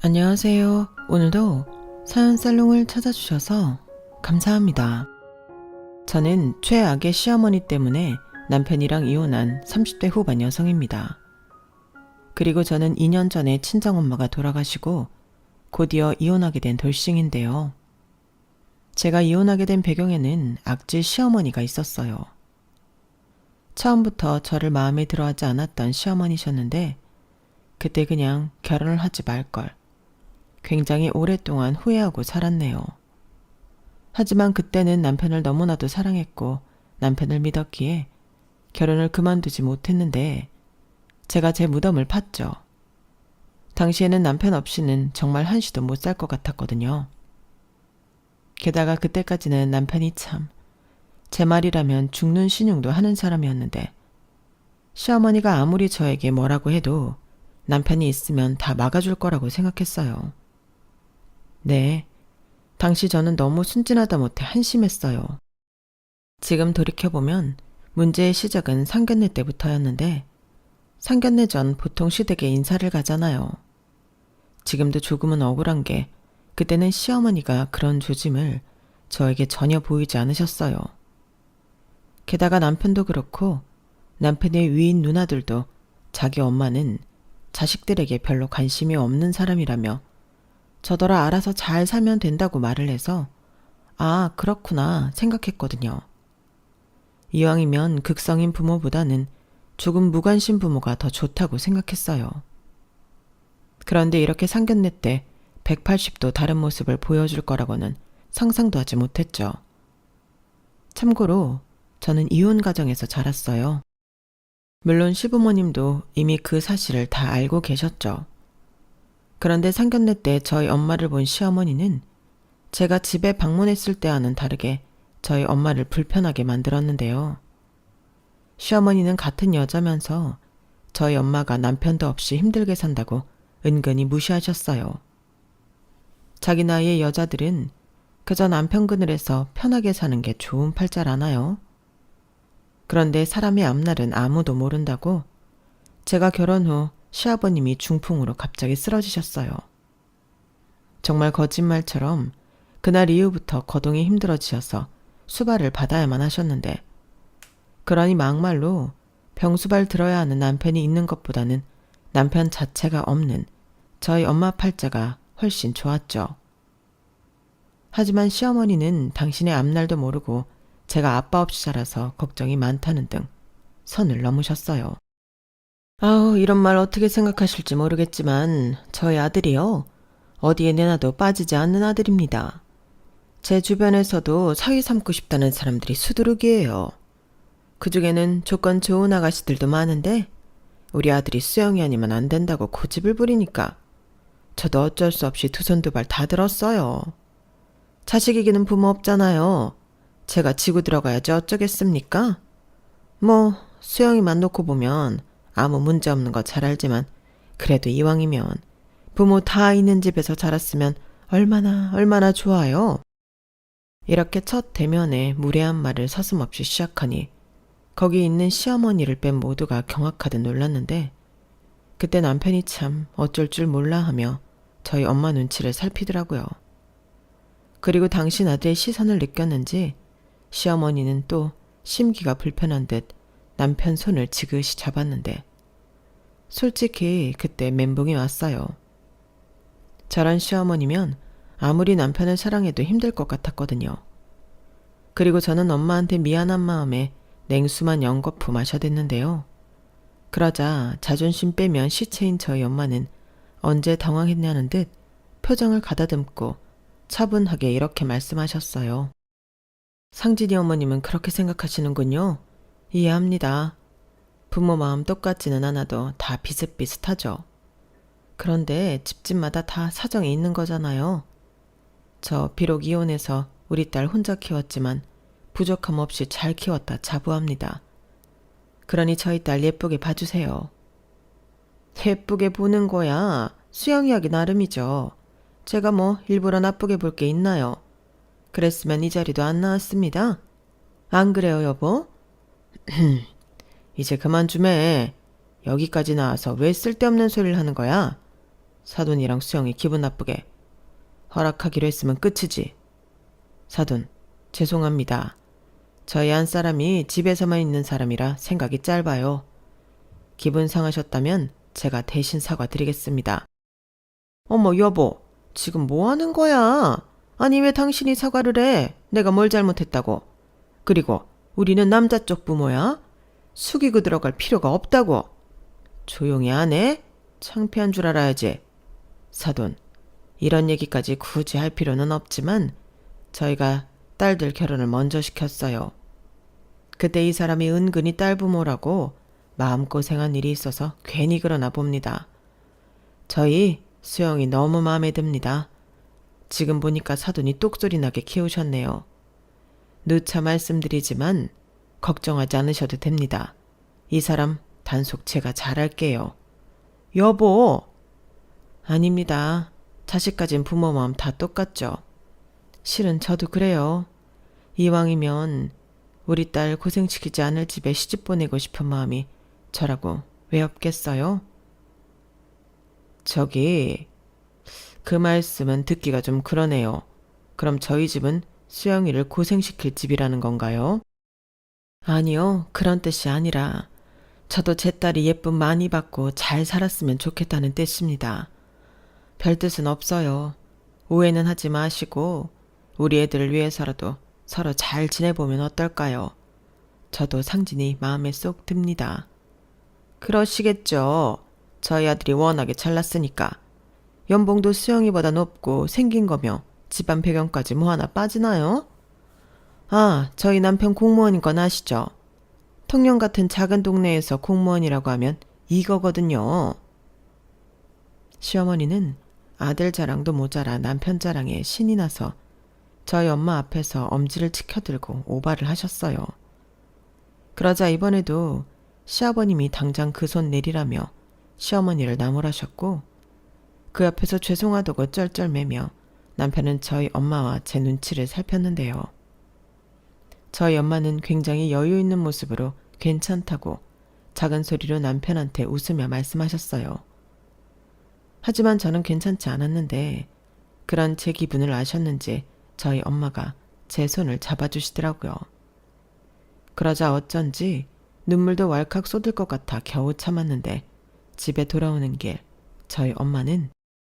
안녕하세요. 오늘도 사연 살롱을 찾아주셔서 감사합니다. 저는 최악의 시어머니 때문에 남편이랑 이혼한 30대 후반 여성입니다. 그리고 저는 2년 전에 친정엄마가 돌아가시고 곧이어 이혼하게 된 돌싱인데요. 제가 이혼하게 된 배경에는 악질 시어머니가 있었어요. 처음부터 저를 마음에 들어하지 않았던 시어머니셨는데 그때 그냥 결혼을 하지 말걸. 굉장히 오랫동안 후회하고 살았네요. 하지만 그때는 남편을 너무나도 사랑했고 남편을 믿었기에 결혼을 그만두지 못했는데 제가 제 무덤을 팠죠. 당시에는 남편 없이는 정말 한시도 못 살 것 같았거든요. 게다가 그때까지는 남편이 참 제 말이라면 죽는 신용도 하는 사람이었는데 시어머니가 아무리 저에게 뭐라고 해도 남편이 있으면 다 막아줄 거라고 생각했어요. 네, 당시 저는 너무 순진하다 못해 한심했어요. 지금 돌이켜보면 문제의 시작은 상견례 때부터였는데 상견례 전 보통 시댁에 인사를 가잖아요. 지금도 조금은 억울한 게 그때는 시어머니가 그런 조짐을 저에게 전혀 보이지 않으셨어요. 게다가 남편도 그렇고 남편의 위인 누나들도 자기 엄마는 자식들에게 별로 관심이 없는 사람이라며 저더러 알아서 잘 살면 된다고 말을 해서 아, 그렇구나 생각했거든요. 이왕이면 극성인 부모보다는 조금 무관심 부모가 더 좋다고 생각했어요. 그런데 이렇게 상견례 때 180도 다른 모습을 보여줄 거라고는 상상도 하지 못했죠. 참고로 저는 이혼 가정에서 자랐어요. 물론 시부모님도 이미 그 사실을 다 알고 계셨죠. 그런데 상견례 때 저희 엄마를 본 시어머니는 제가 집에 방문했을 때와는 다르게 저희 엄마를 불편하게 만들었는데요. 시어머니는 같은 여자면서 저희 엄마가 남편도 없이 힘들게 산다고 은근히 무시하셨어요. 자기 나이의 여자들은 그저 남편 그늘에서 편하게 사는 게 좋은 팔자라나요? 그런데 사람의 앞날은 아무도 모른다고 제가 결혼 후 시아버님이 중풍으로 갑자기 쓰러지셨어요. 정말 거짓말처럼 그날 이후부터 거동이 힘들어지셔서 수발을 받아야만 하셨는데 그러니 막말로 병수발 들어야 하는 남편이 있는 것보다는 남편 자체가 없는 저희 엄마 팔자가 훨씬 좋았죠. 하지만 시어머니는 당신의 앞날도 모르고 제가 아빠 없이 자라서 걱정이 많다는 등 선을 넘으셨어요. 아우, 이런 말 어떻게 생각하실지 모르겠지만 저희 아들이요. 어디에 내놔도 빠지지 않는 아들입니다. 제 주변에서도 사위 삼고 싶다는 사람들이 수두룩이에요. 그중에는 조건 좋은 아가씨들도 많은데 우리 아들이 수영이 아니면 안 된다고 고집을 부리니까 저도 어쩔 수 없이 두 손 두 발 다 들었어요. 자식 이기는 부모 없잖아요. 제가 지고 들어가야지 어쩌겠습니까? 뭐 수영이만 놓고 보면 아무 문제 없는 거 잘 알지만 그래도 이왕이면 부모 다 있는 집에서 자랐으면 얼마나 좋아요. 이렇게 첫 대면에 무례한 말을 서슴없이 시작하니 거기 있는 시어머니를 뺀 모두가 경악하듯 놀랐는데 그때 남편이 참 어쩔 줄 몰라 하며 저희 엄마 눈치를 살피더라고요. 그리고 당신 아들의 시선을 느꼈는지 시어머니는 또 심기가 불편한 듯 남편 손을 지그시 잡았는데 솔직히 그때 멘붕이 왔어요. 저런 시어머니면 아무리 남편을 사랑해도 힘들 것 같았거든요. 그리고 저는 엄마한테 미안한 마음에 냉수만 연거푸 마셔댔는데요. 그러자 자존심 빼면 시체인 저희 엄마는 언제 당황했냐는 듯 표정을 가다듬고 차분하게 이렇게 말씀하셨어요. 상진이 어머님은 그렇게 생각하시는군요. 이해합니다. 부모 마음 똑같지는 않아도 다 비슷비슷하죠. 그런데 집집마다 다 사정이 있는 거잖아요. 저 비록 이혼해서 우리 딸 혼자 키웠지만 부족함 없이 잘 키웠다 자부합니다. 그러니 저희 딸 예쁘게 봐주세요. 예쁘게 보는 거야. 수영이 하기 나름이죠. 제가 뭐 일부러 나쁘게 볼 게 있나요? 그랬으면 이 자리도 안 나왔습니다. 안 그래요, 여보? 이제 그만 좀 해. 여기까지 나와서 왜 쓸데없는 소리를 하는 거야? 사돈이랑 수영이 기분 나쁘게. 허락하기로 했으면 끝이지. 사돈, 죄송합니다. 저희 한 사람이 집에서만 있는 사람이라 생각이 짧아요. 기분 상하셨다면 제가 대신 사과드리겠습니다. 어머, 여보, 지금 뭐 하는 거야? 아니, 왜 당신이 사과를 해? 내가 뭘 잘못했다고. 그리고 우리는 남자 쪽 부모야? 숙이고 들어갈 필요가 없다고. 조용히 안 해? 창피한 줄 알아야지. 사돈, 이런 얘기까지 굳이 할 필요는 없지만 저희가 딸들 결혼을 먼저 시켰어요. 그때 이 사람이 은근히 딸 부모라고 마음고생한 일이 있어서 괜히 그러나 봅니다. 저희 수영이 너무 마음에 듭니다. 지금 보니까 사돈이 똑소리 나게 키우셨네요. 누차 말씀드리지만 걱정하지 않으셔도 됩니다. 이 사람 단속 제가 잘할게요. 여보! 아닙니다. 자식 가진 부모 마음 다 똑같죠. 실은 저도 그래요. 이왕이면 우리 딸 고생시키지 않을 집에 시집 보내고 싶은 마음이 저라고 왜 없겠어요? 저기, 그 말씀은 듣기가 좀 그러네요. 그럼 저희 집은 수영이를 고생시킬 집이라는 건가요? 아니요, 그런 뜻이 아니라 저도 제 딸이 예쁨 많이 받고 잘 살았으면 좋겠다는 뜻입니다. 별 뜻은 없어요. 오해는 하지 마시고 우리 애들을 위해서라도 서로 잘 지내보면 어떨까요? 저도 상진이 마음에 쏙 듭니다. 그러시겠죠. 저희 아들이 워낙에 잘났으니까. 연봉도 수영이보다 높고 생긴 거며 집안 배경까지 뭐 하나 빠지나요? 아, 저희 남편 공무원인 건 아시죠? 통영 같은 작은 동네에서 공무원이라고 하면 이거거든요. 시어머니는 아들 자랑도 모자라 남편 자랑에 신이 나서 저희 엄마 앞에서 엄지를 치켜들고 오바를 하셨어요. 그러자 이번에도 시아버님이 당장 그 손 내리라며 시어머니를 나무라셨고 그 옆에서 죄송하다고 쩔쩔매며 남편은 저희 엄마와 제 눈치를 살폈는데요. 저희 엄마는 굉장히 여유 있는 모습으로 괜찮다고 작은 소리로 남편한테 웃으며 말씀하셨어요. 하지만 저는 괜찮지 않았는데 그런 제 기분을 아셨는지 저희 엄마가 제 손을 잡아주시더라고요. 그러자 어쩐지 눈물도 왈칵 쏟을 것 같아 겨우 참았는데 집에 돌아오는 길 저희 엄마는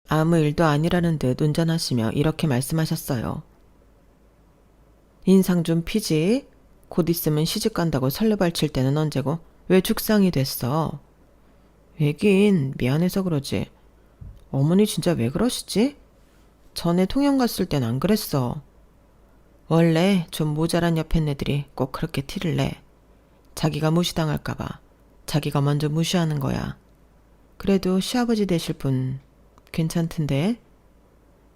아무 일도 아니라는 듯 운전하시며 이렇게 말씀하셨어요. 인상 좀 피지? 곧 있으면 시집 간다고 설레발칠 때는 언제고 왜 죽상이 됐어? 왜긴 미안해서 그러지. 어머니 진짜 왜 그러시지? 전에 통영 갔을 땐 안 그랬어. 원래 좀 모자란 옆에 애들이 꼭 그렇게 티를 내. 자기가 무시당할까봐 자기가 먼저 무시하는 거야. 그래도 시아버지 되실 분 괜찮던데?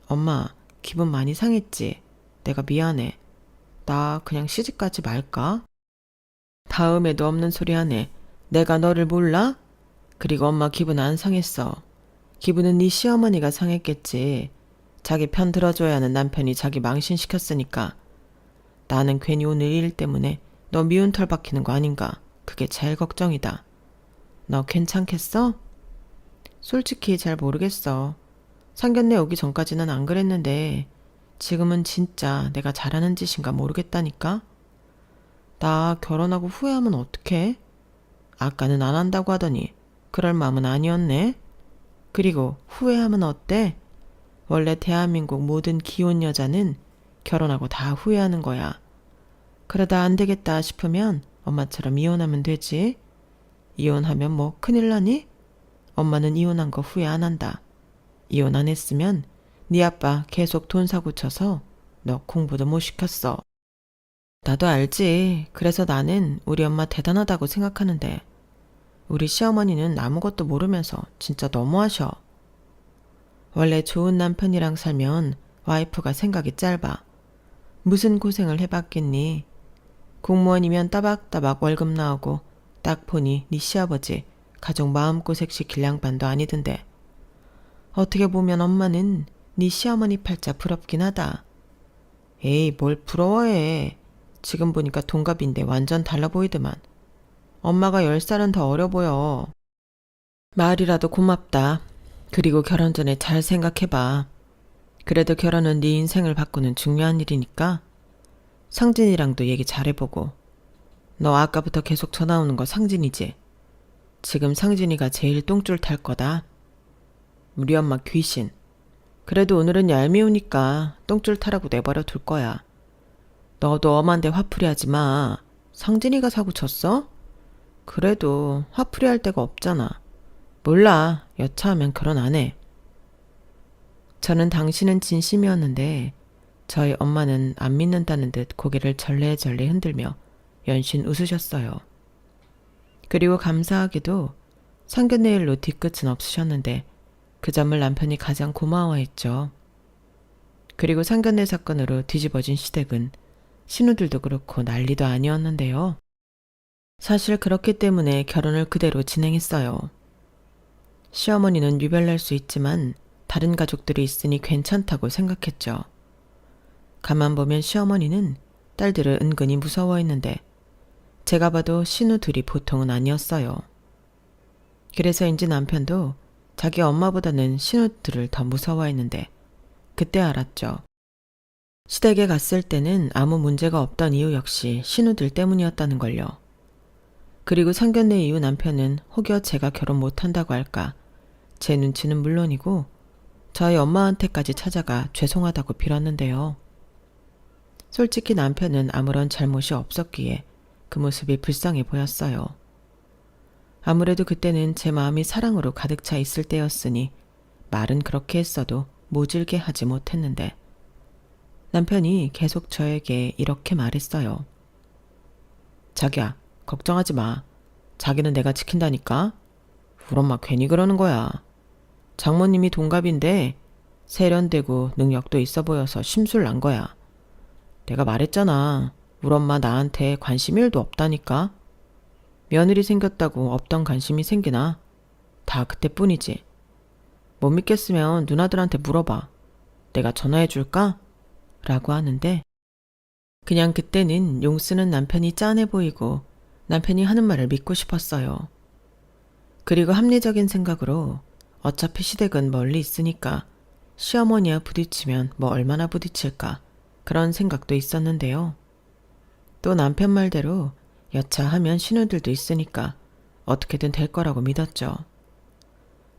엄마 기분 많이 상했지? 내가 미안해. 나 그냥 시집가지 말까? 다음에도 없는 소리 하네. 내가 너를 몰라? 그리고 엄마 기분 안 상했어. 기분은 네 시어머니가 상했겠지. 자기 편 들어줘야 하는 남편이 자기 망신시켰으니까. 나는 괜히 오늘 일 때문에 너 미운 털 박히는 거 아닌가. 그게 제일 걱정이다. 너 괜찮겠어? 솔직히 잘 모르겠어. 상견례 오기 전까지는 안 그랬는데 지금은 진짜 내가 잘하는 짓인가 모르겠다니까. 나 결혼하고 후회하면 어떡해? 아까는 안 한다고 하더니 그럴 마음은 아니었네. 그리고 후회하면 어때? 원래 대한민국 모든 기혼 여자는 결혼하고 다 후회하는 거야. 그러다 안 되겠다 싶으면 엄마처럼 이혼하면 되지. 이혼하면 뭐 큰일 나니? 엄마는 이혼한 거 후회 안 한다. 이혼 안 했으면 네 아빠 계속 돈 사고 쳐서 너 공부도 못 시켰어. 나도 알지. 그래서 나는 우리 엄마 대단하다고 생각하는데 우리 시어머니는 아무것도 모르면서 진짜 너무하셔. 원래 좋은 남편이랑 살면 와이프가 생각이 짧아. 무슨 고생을 해봤겠니? 공무원이면 따박따박 월급 나오고 딱 보니 네 시아버지 가족 마음고생 시킬 양반도 아니던데. 어떻게 보면 엄마는 네 시어머니 팔자 부럽긴 하다. 에이, 뭘 부러워해. 지금 보니까 동갑인데 완전 달라 보이더만. 엄마가 10살은 더 어려 보여. 말이라도 고맙다. 그리고 결혼 전에 잘 생각해봐. 그래도 결혼은 네 인생을 바꾸는 중요한 일이니까 상진이랑도 얘기 잘해보고. 너 아까부터 계속 전화 오는 거 상진이지? 지금 상진이가 제일 똥줄 탈 거다. 우리 엄마 귀신. 그래도 오늘은 얄미우니까 똥줄 타라고 내버려 둘 거야. 너도 엄한데 화풀이 하지 마. 상진이가 사고 쳤어? 그래도 화풀이 할 데가 없잖아. 몰라. 여차하면 결혼 안 해. 저는 당신은 진심이었는데 저희 엄마는 안 믿는다는 듯 고개를 절레절레 흔들며 연신 웃으셨어요. 그리고 감사하게도 상견례 일로 뒤끝은 없으셨는데 그 점을 남편이 가장 고마워했죠. 그리고 상견례 사건으로 뒤집어진 시댁은 신우들도 그렇고 난리도 아니었는데요. 사실 그렇기 때문에 결혼을 그대로 진행했어요. 시어머니는 유별날 수 있지만 다른 가족들이 있으니 괜찮다고 생각했죠. 가만 보면 시어머니는 딸들을 은근히 무서워했는데 제가 봐도 신우 둘이 보통은 아니었어요. 그래서인지 남편도 자기 엄마보다는 신우들을 더 무서워했는데 그때 알았죠. 시댁에 갔을 때는 아무 문제가 없던 이유 역시 신우들 때문이었다는 걸요. 그리고 상견례 이후 남편은 혹여 제가 결혼 못한다고 할까 제 눈치는 물론이고 저희 엄마한테까지 찾아가 죄송하다고 빌었는데요. 솔직히 남편은 아무런 잘못이 없었기에 그 모습이 불쌍해 보였어요. 아무래도 그때는 제 마음이 사랑으로 가득 차 있을 때였으니 말은 그렇게 했어도 모질게 하지 못했는데 남편이 계속 저에게 이렇게 말했어요. 자기야, 걱정하지 마. 자기는 내가 지킨다니까. 우리 엄마 괜히 그러는 거야. 장모님이 동갑인데 세련되고 능력도 있어 보여서 심술 난 거야. 내가 말했잖아. 우리 엄마 나한테 관심 1도 없다니까. 며느리 생겼다고 없던 관심이 생기나? 다 그때뿐이지. 못 믿겠으면 누나들한테 물어봐. 내가 전화해 줄까? 라고 하는데 그냥 그때는 용 쓰는 남편이 짠해 보이고 남편이 하는 말을 믿고 싶었어요. 그리고 합리적인 생각으로 어차피 시댁은 멀리 있으니까 시어머니와 부딪히면 뭐 얼마나 부딪힐까 그런 생각도 있었는데요. 또 남편 말대로 여차하면 신우들도 있으니까 어떻게든 될 거라고 믿었죠.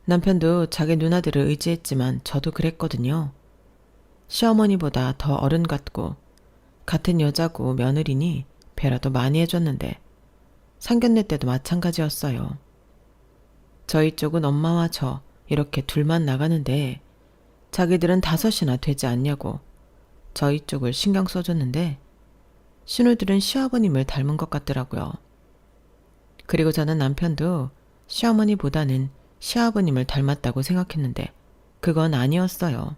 남편도 자기 누나들을 의지했지만 저도 그랬거든요. 시어머니보다 더 어른 같고 같은 여자고 며느리니 배라도 많이 해줬는데 상견례 때도 마찬가지였어요. 저희 쪽은 엄마와 저 이렇게 둘만 나가는데 자기들은 5이나 되지 않냐고 저희 쪽을 신경 써줬는데 신우들은 시아버님을 닮은 것 같더라고요. 그리고 저는 남편도 시어머니보다는 시아버님을 닮았다고 생각했는데 그건 아니었어요.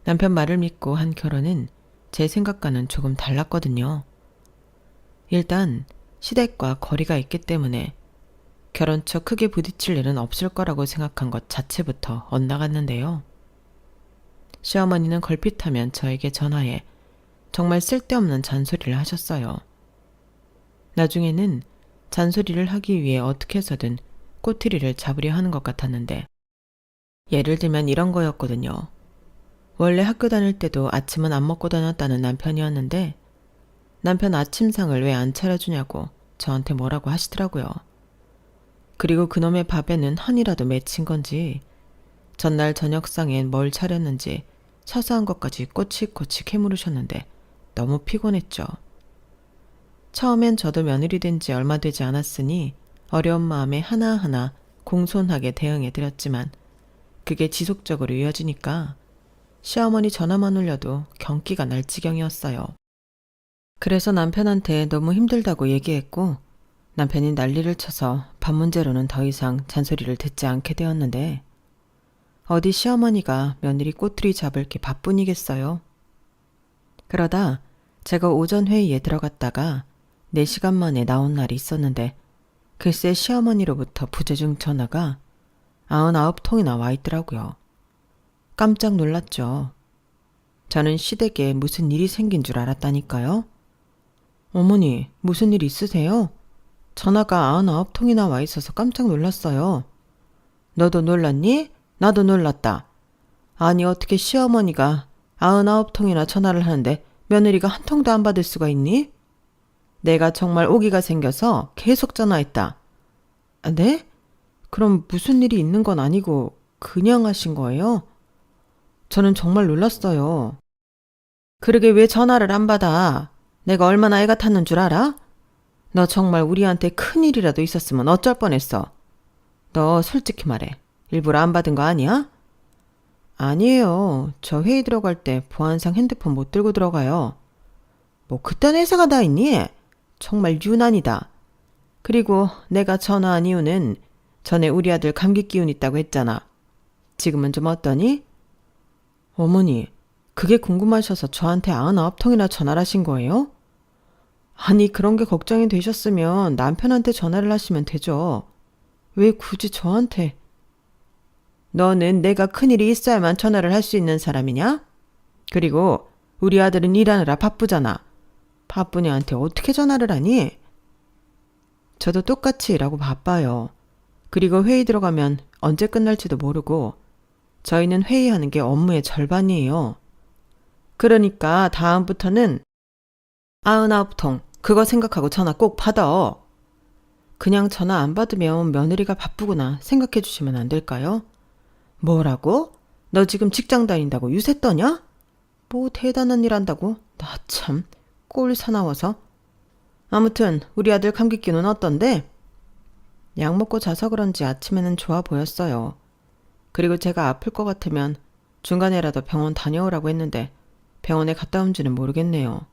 남편 말을 믿고 한 결혼은 제 생각과는 조금 달랐거든요. 일단 시댁과 거리가 있기 때문에 결혼 초 크게 부딪힐 일은 없을 거라고 생각한 것 자체부터 엇나갔는데요. 시어머니는 걸핏하면 저에게 전화해 정말 쓸데없는 잔소리를 하셨어요. 나중에는 잔소리를 하기 위해 어떻게 해서든 꼬투리를 잡으려 하는 것 같았는데 예를 들면 이런 거였거든요. 원래 학교 다닐 때도 아침은 안 먹고 다녔다는 남편이었는데 남편 아침상을 왜 안 차려주냐고 저한테 뭐라고 하시더라고요. 그리고 그놈의 밥에는 한이라도 맺힌 건지 전날 저녁상엔 뭘 차렸는지 사소한 것까지 꼬치꼬치 캐물으셨는데 너무 피곤했죠. 처음엔 저도 며느리 된 지 얼마 되지 않았으니 어려운 마음에 하나하나 공손하게 대응해드렸지만 그게 지속적으로 이어지니까 시어머니 전화만 올려도 경기가 날 지경이었어요. 그래서 남편한테 너무 힘들다고 얘기했고 남편이 난리를 쳐서 밥 문제로는 더 이상 잔소리를 듣지 않게 되었는데 어디 시어머니가 며느리 꼬투리 잡을 게 바뿐이겠어요. 그러다 제가 오전 회의에 들어갔다가 4시간 만에 나온 날이 있었는데 글쎄 시어머니로부터 부재중 전화가 99통이나 와 있더라고요. 깜짝 놀랐죠. 저는 시댁에 무슨 일이 생긴 줄 알았다니까요. 어머니, 무슨 일 있으세요? 전화가 99통이나 와 있어서 깜짝 놀랐어요. 너도 놀랐니? 나도 놀랐다. 아니 어떻게 시어머니가 99통이나 전화를 하는데 며느리가 한 통도 안 받을 수가 있니? 내가 정말 오기가 생겨서 계속 전화했다. 네? 그럼 무슨 일이 있는 건 아니고 그냥 하신 거예요? 저는 정말 놀랐어요. 그러게 왜 전화를 안 받아? 내가 얼마나 애가 탔는 줄 알아? 너 정말 우리한테 큰일이라도 있었으면 어쩔 뻔했어. 너 솔직히 말해. 일부러 안 받은 거 아니야? 아니에요. 저 회의 들어갈 때 보안상 핸드폰 못 들고 들어가요. 뭐 그딴 회사가 다 있니? 정말 유난이다. 그리고 내가 전화한 이유는 전에 우리 아들 감기 기운 있다고 했잖아. 지금은 좀 어떠니? 어머니, 그게 궁금하셔서 저한테 99통이나 전화를 하신 거예요? 아니, 그런 게 걱정이 되셨으면 남편한테 전화를 하시면 되죠. 왜 굳이 저한테? 너는 내가 큰일이 있어야만 전화를 할 수 있는 사람이냐? 그리고 우리 아들은 일하느라 바쁘잖아. 바쁜 애한테 어떻게 전화를 하니? 저도 똑같이 일하고 바빠요. 그리고 회의 들어가면 언제 끝날지도 모르고 저희는 회의하는 게 업무의 절반이에요. 그러니까 다음부터는 99통 그거 생각하고 전화 꼭 받아. 그냥 전화 안 받으면 며느리가 바쁘구나 생각해 주시면 안 될까요? 뭐라고? 너 지금 직장 다닌다고 유세 떠냐? 뭐 대단한 일 한다고? 나 참 꼴 사나워서. 아무튼 우리 아들 감기 기운은 어떤데? 약 먹고 자서 그런지 아침에는 좋아 보였어요. 그리고 제가 아플 것 같으면 중간에라도 병원 다녀오라고 했는데 병원에 갔다 온지는 모르겠네요.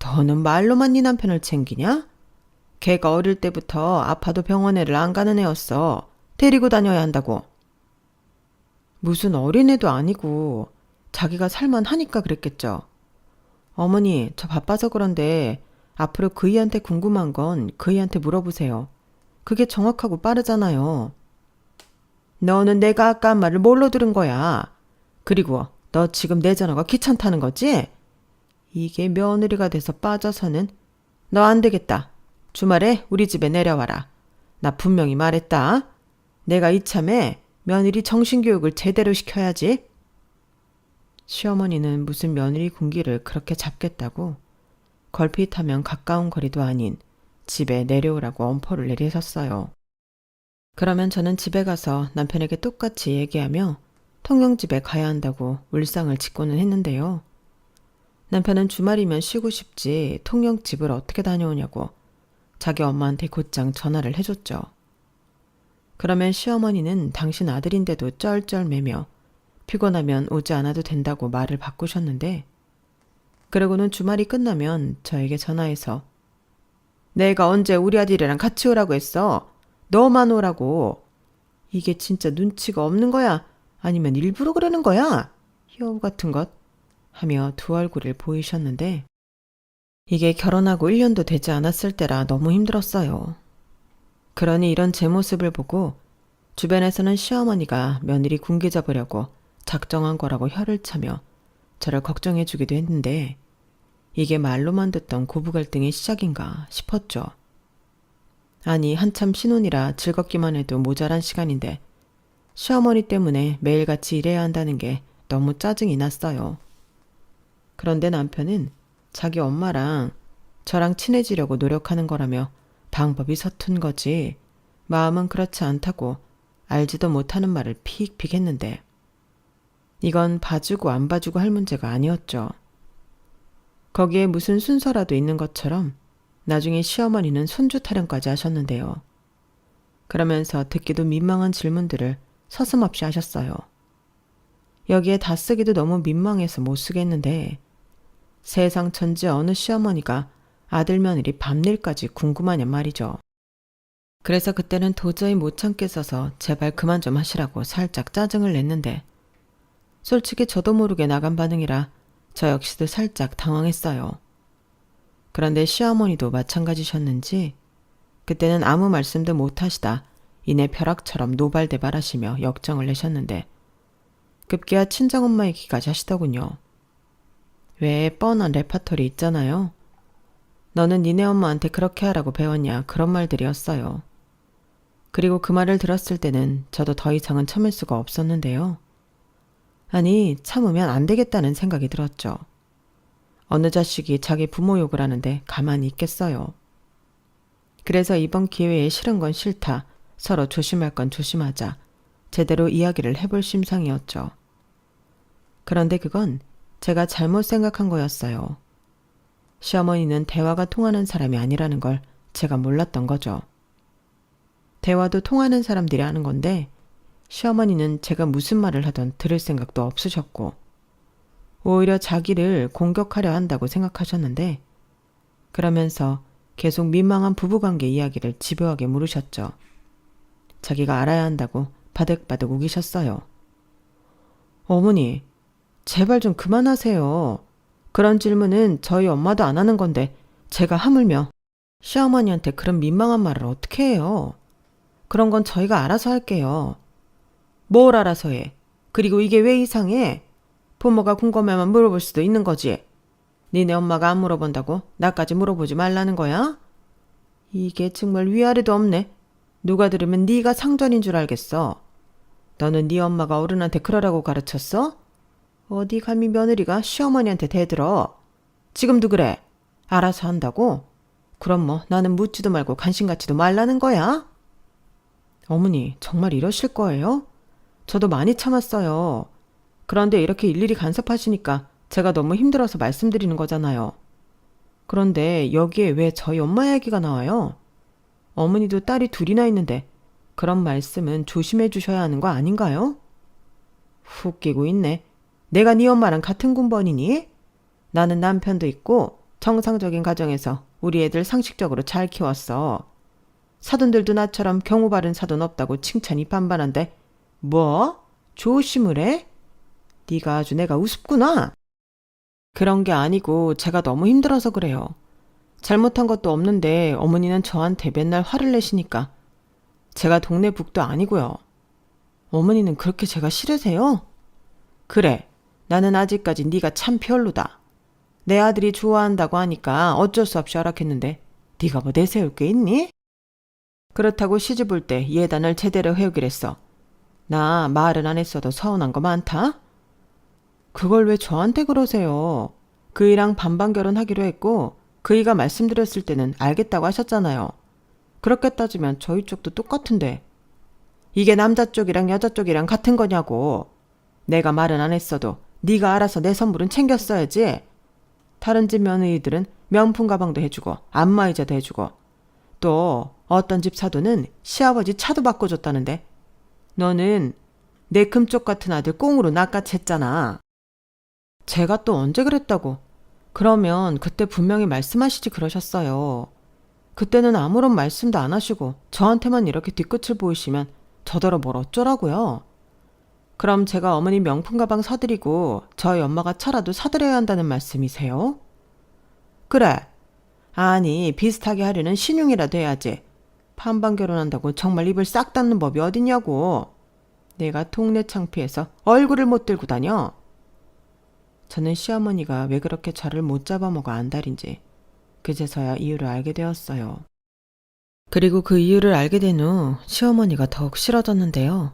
너는 말로만 네 남편을 챙기냐? 걔가 어릴 때부터 아파도 병원에를 안 가는 애였어. 데리고 다녀야 한다고. 무슨 어린애도 아니고 자기가 살만하니까 그랬겠죠. 어머니, 저 바빠서 그런데 앞으로 그이한테 궁금한 건 그이한테 물어보세요. 그게 정확하고 빠르잖아요. 너는 내가 아까 한 말을 뭘로 들은 거야? 그리고 너 지금 내 전화가 귀찮다는 거지? 이게 며느리가 돼서 빠져서는 너 안 되겠다. 주말에 우리 집에 내려와라. 나 분명히 말했다. 내가 이참에 며느리 정신교육을 제대로 시켜야지. 시어머니는 무슨 며느리 군기를 그렇게 잡겠다고 걸핏하면 가까운 거리도 아닌 집에 내려오라고 엄포를 내리셨어요. 그러면 저는 집에 가서 남편에게 똑같이 얘기하며 통영집에 가야 한다고 울상을 짓고는 했는데요. 남편은 주말이면 쉬고 싶지 통영집을 어떻게 다녀오냐고 자기 엄마한테 곧장 전화를 해줬죠. 그러면 시어머니는 당신 아들인데도 쩔쩔매며 피곤하면 오지 않아도 된다고 말을 바꾸셨는데 그러고는 주말이 끝나면 저에게 전화해서 내가 언제 우리 아들이랑 같이 오라고 했어? 너만 오라고. 이게 진짜 눈치가 없는 거야? 아니면 일부러 그러는 거야? 여우 같은 것 하며 두 얼굴을 보이셨는데 이게 결혼하고 1년도 되지 않았을 때라 너무 힘들었어요. 그러니 이런 제 모습을 보고 주변에서는 시어머니가 며느리 군기 잡으려고 작정한 거라고 혀를 차며 저를 걱정해 주기도 했는데 이게 말로만 듣던 고부 갈등의 시작인가 싶었죠. 아니 한참 신혼이라 즐겁기만 해도 모자란 시간인데 시어머니 때문에 매일같이 일해야 한다는 게 너무 짜증이 났어요. 그런데 남편은 자기 엄마랑 저랑 친해지려고 노력하는 거라며 방법이 서툰 거지 마음은 그렇지 않다고 알지도 못하는 말을 픽픽 했는데 이건 봐주고 안 봐주고 할 문제가 아니었죠. 거기에 무슨 순서라도 있는 것처럼 나중에 시어머니는 손주 타령까지 하셨는데요. 그러면서 듣기도 민망한 질문들을 서슴없이 하셨어요. 여기에 다 쓰기도 너무 민망해서 못 쓰겠는데 세상 천지 어느 시어머니가 아들 며느리 밤일까지 궁금하냔 말이죠. 그래서 그때는 도저히 못 참겠어서 제발 그만 좀 하시라고 살짝 짜증을 냈는데 솔직히 저도 모르게 나간 반응이라 저 역시도 살짝 당황했어요. 그런데 시어머니도 마찬가지셨는지 그때는 아무 말씀도 못하시다 이내 벼락처럼 노발대발하시며 역정을 내셨는데 급기야 친정엄마 얘기까지 하시더군요. 왜 뻔한 레파토리 있잖아요. 너는 니네 엄마한테 그렇게 하라고 배웠냐 그런 말들이었어요. 그리고 그 말을 들었을 때는 저도 더 이상은 참을 수가 없었는데요. 아니, 참으면 안 되겠다는 생각이 들었죠. 어느 자식이 자기 부모 욕을 하는데 가만히 있겠어요. 그래서 이번 기회에 싫은 건 싫다, 서로 조심할 건 조심하자, 제대로 이야기를 해볼 심상이었죠. 그런데 그건 제가 잘못 생각한 거였어요. 시어머니는 대화가 통하는 사람이 아니라는 걸 제가 몰랐던 거죠. 대화도 통하는 사람들이 하는 건데 시어머니는 제가 무슨 말을 하던 들을 생각도 없으셨고 오히려 자기를 공격하려 한다고 생각하셨는데 그러면서 계속 민망한 부부관계 이야기를 집요하게 물으셨죠. 자기가 알아야 한다고 바득바득 우기셨어요. 어머니, 제발 좀 그만하세요. 그런 질문은 저희 엄마도 안 하는 건데 제가 하물며 시어머니한테 그런 민망한 말을 어떻게 해요? 그런 건 저희가 알아서 할게요. 뭘 알아서 해? 그리고 이게 왜 이상해? 부모가 궁금해만 물어볼 수도 있는 거지. 니네 엄마가 안 물어본다고 나까지 물어보지 말라는 거야? 이게 정말 위아래도 없네. 누가 들으면 네가 상전인 줄 알겠어. 너는 네 엄마가 어른한테 그러라고 가르쳤어? 어디 감히 며느리가 시어머니한테 대들어. 지금도 그래. 알아서 한다고? 그럼 뭐 나는 묻지도 말고 관심갖지도 말라는 거야? 어머니, 정말 이러실 거예요? 저도 많이 참았어요. 그런데 이렇게 일일이 간섭하시니까 제가 너무 힘들어서 말씀드리는 거잖아요. 그런데 여기에 왜 저희 엄마 얘기가 나와요? 어머니도 딸이 둘이나 있는데 그런 말씀은 조심해 주셔야 하는 거 아닌가요? 훅 끼고 있네. 내가 네 엄마랑 같은 군번이니? 나는 남편도 있고 정상적인 가정에서 우리 애들 상식적으로 잘 키웠어. 사돈들도 나처럼 경우 바른 사돈 없다고 칭찬이 반반한데 뭐? 조심을 해? 네가 아주 내가 우습구나. 그런 게 아니고 제가 너무 힘들어서 그래요. 잘못한 것도 없는데 어머니는 저한테 맨날 화를 내시니까 제가 동네 북도 아니고요. 어머니는 그렇게 제가 싫으세요? 그래, 나는 아직까지 네가 참 별로다. 내 아들이 좋아한다고 하니까 어쩔 수 없이 허락했는데 네가 뭐 내세울 게 있니? 그렇다고 시집 올 때 예단을 제대로 해오기로 했어. 나 말은 안 했어도 서운한 거 많다? 그걸 왜 저한테 그러세요? 그이랑 반반 결혼하기로 했고 그이가 말씀드렸을 때는 알겠다고 하셨잖아요. 그렇게 따지면 저희 쪽도 똑같은데 이게 남자 쪽이랑 여자 쪽이랑 같은 거냐고. 내가 말은 안 했어도 네가 알아서 내 선물은 챙겼어야지. 다른 집 며느리들은 명품 가방도 해주고 안마의자도 해주고 또 어떤 집 사돈은 시아버지 차도 바꿔줬다는데 너는 내 금쪽 같은 아들 꽁으로 낚아챘잖아. 제가 또 언제 그랬다고. 그러면 그때 분명히 말씀하시지 그러셨어요. 그때는 아무런 말씀도 안 하시고 저한테만 이렇게 뒤끝을 보이시면 저더러 뭘 어쩌라고요. 그럼 제가 어머니 명품 가방 사드리고 저희 엄마가 차라도 사드려야 한다는 말씀이세요? 그래. 아니, 비슷하게 하려는 신용이라도 해야지. 반반 결혼한다고 정말 입을 싹 닫는 법이 어딨냐고. 내가 동네 창피해서 얼굴을 못 들고 다녀. 저는 시어머니가 왜 그렇게 저를 못 잡아먹어 안달인지 그제서야 이유를 알게 되었어요. 그리고 그 이유를 알게 된 후 시어머니가 더욱 싫어졌는데요.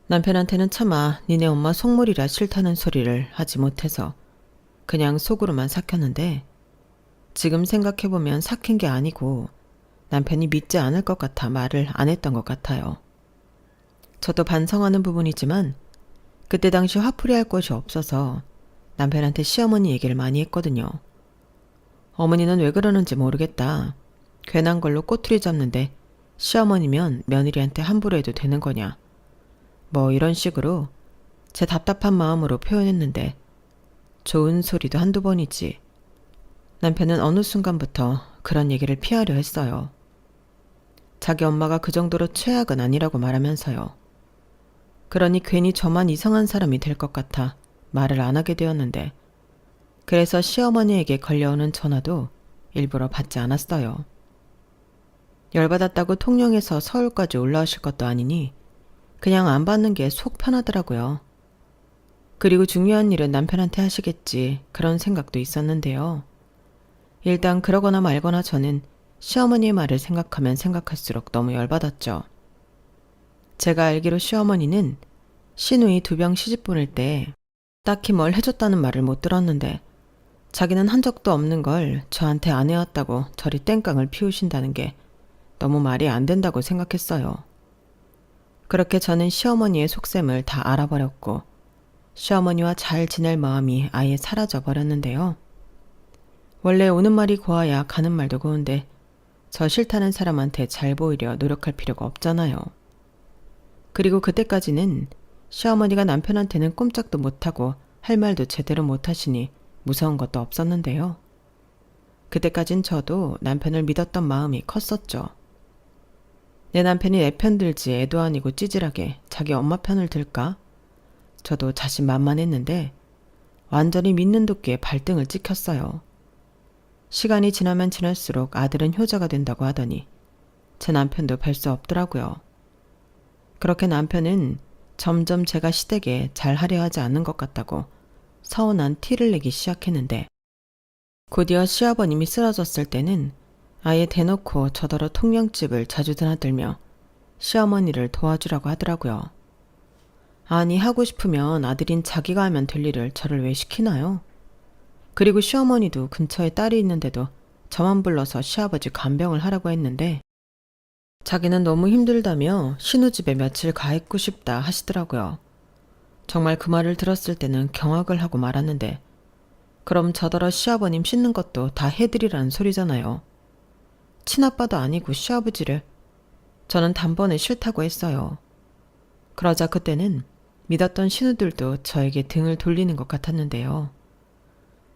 남편한테는 차마 니네 엄마 속물이라 싫다는 소리를 하지 못해서 그냥 속으로만 삭혔는데 지금 생각해보면 삭힌 게 아니고 남편이 믿지 않을 것 같아 말을 안 했던 것 같아요. 저도 반성하는 부분이지만 그때 당시 화풀이할 곳이 없어서 남편한테 시어머니 얘기를 많이 했거든요. 어머니는 왜 그러는지 모르겠다. 괜한 걸로 꼬투리 잡는데 시어머니면 며느리한테 함부로 해도 되는 거냐. 뭐 이런 식으로 제 답답한 마음으로 표현했는데 좋은 소리도 한두 번이지. 남편은 어느 순간부터 그런 얘기를 피하려 했어요. 자기 엄마가 그 정도로 최악은 아니라고 말하면서요. 그러니 괜히 저만 이상한 사람이 될 것 같아 말을 안 하게 되었는데 그래서 시어머니에게 걸려오는 전화도 일부러 받지 않았어요. 열받았다고 통영에서 서울까지 올라오실 것도 아니니 그냥 안 받는 게 속 편하더라고요. 그리고 중요한 일은 남편한테 하시겠지 그런 생각도 있었는데요. 일단 그러거나 말거나 저는 시어머니의 말을 생각하면 생각할수록 너무 열받았죠. 제가 알기로 시어머니는 시누이 2병 시집 보낼 때 딱히 뭘 해줬다는 말을 못 들었는데 자기는 한 적도 없는 걸 저한테 안 해왔다고 저리 땡깡을 피우신다는 게 너무 말이 안 된다고 생각했어요. 그렇게 저는 시어머니의 속셈을 다 알아버렸고 시어머니와 잘 지낼 마음이 아예 사라져 버렸는데요. 원래 오는 말이 고와야 가는 말도 고운데 저 싫다는 사람한테 잘 보이려 노력할 필요가 없잖아요. 그리고 그때까지는 시어머니가 남편한테는 꼼짝도 못하고 할 말도 제대로 못하시니 무서운 것도 없었는데요. 그때까진 저도 남편을 믿었던 마음이 컸었죠. 내 남편이 내 편 들지 애도 아니고 찌질하게 자기 엄마 편을 들까? 저도 자신만만했는데 완전히 믿는 도끼에 발등을 찍혔어요. 시간이 지나면 지날수록 아들은 효자가 된다고 하더니 제 남편도 별 수 없더라고요. 그렇게 남편은 점점 제가 시댁에 잘하려 하지 않는 것 같다고 서운한 티를 내기 시작했는데 곧이어 시아버님이 쓰러졌을 때는 아예 대놓고 저더러 통영집을 자주 드나들며 시어머니를 도와주라고 하더라고요. 아니 하고 싶으면 아들인 자기가 하면 될 일을 저를 왜 시키나요? 그리고 시어머니도 근처에 딸이 있는데도 저만 불러서 시아버지 간병을 하라고 했는데 자기는 너무 힘들다며 신우집에 며칠 가 있고 싶다 하시더라고요. 정말 그 말을 들었을 때는 경악을 하고 말았는데 그럼 저더러 시아버님 씻는 것도 다 해드리라는 소리잖아요. 친아빠도 아니고 시아버지를. 저는 단번에 싫다고 했어요. 그러자 그때는 믿었던 신우들도 저에게 등을 돌리는 것 같았는데요.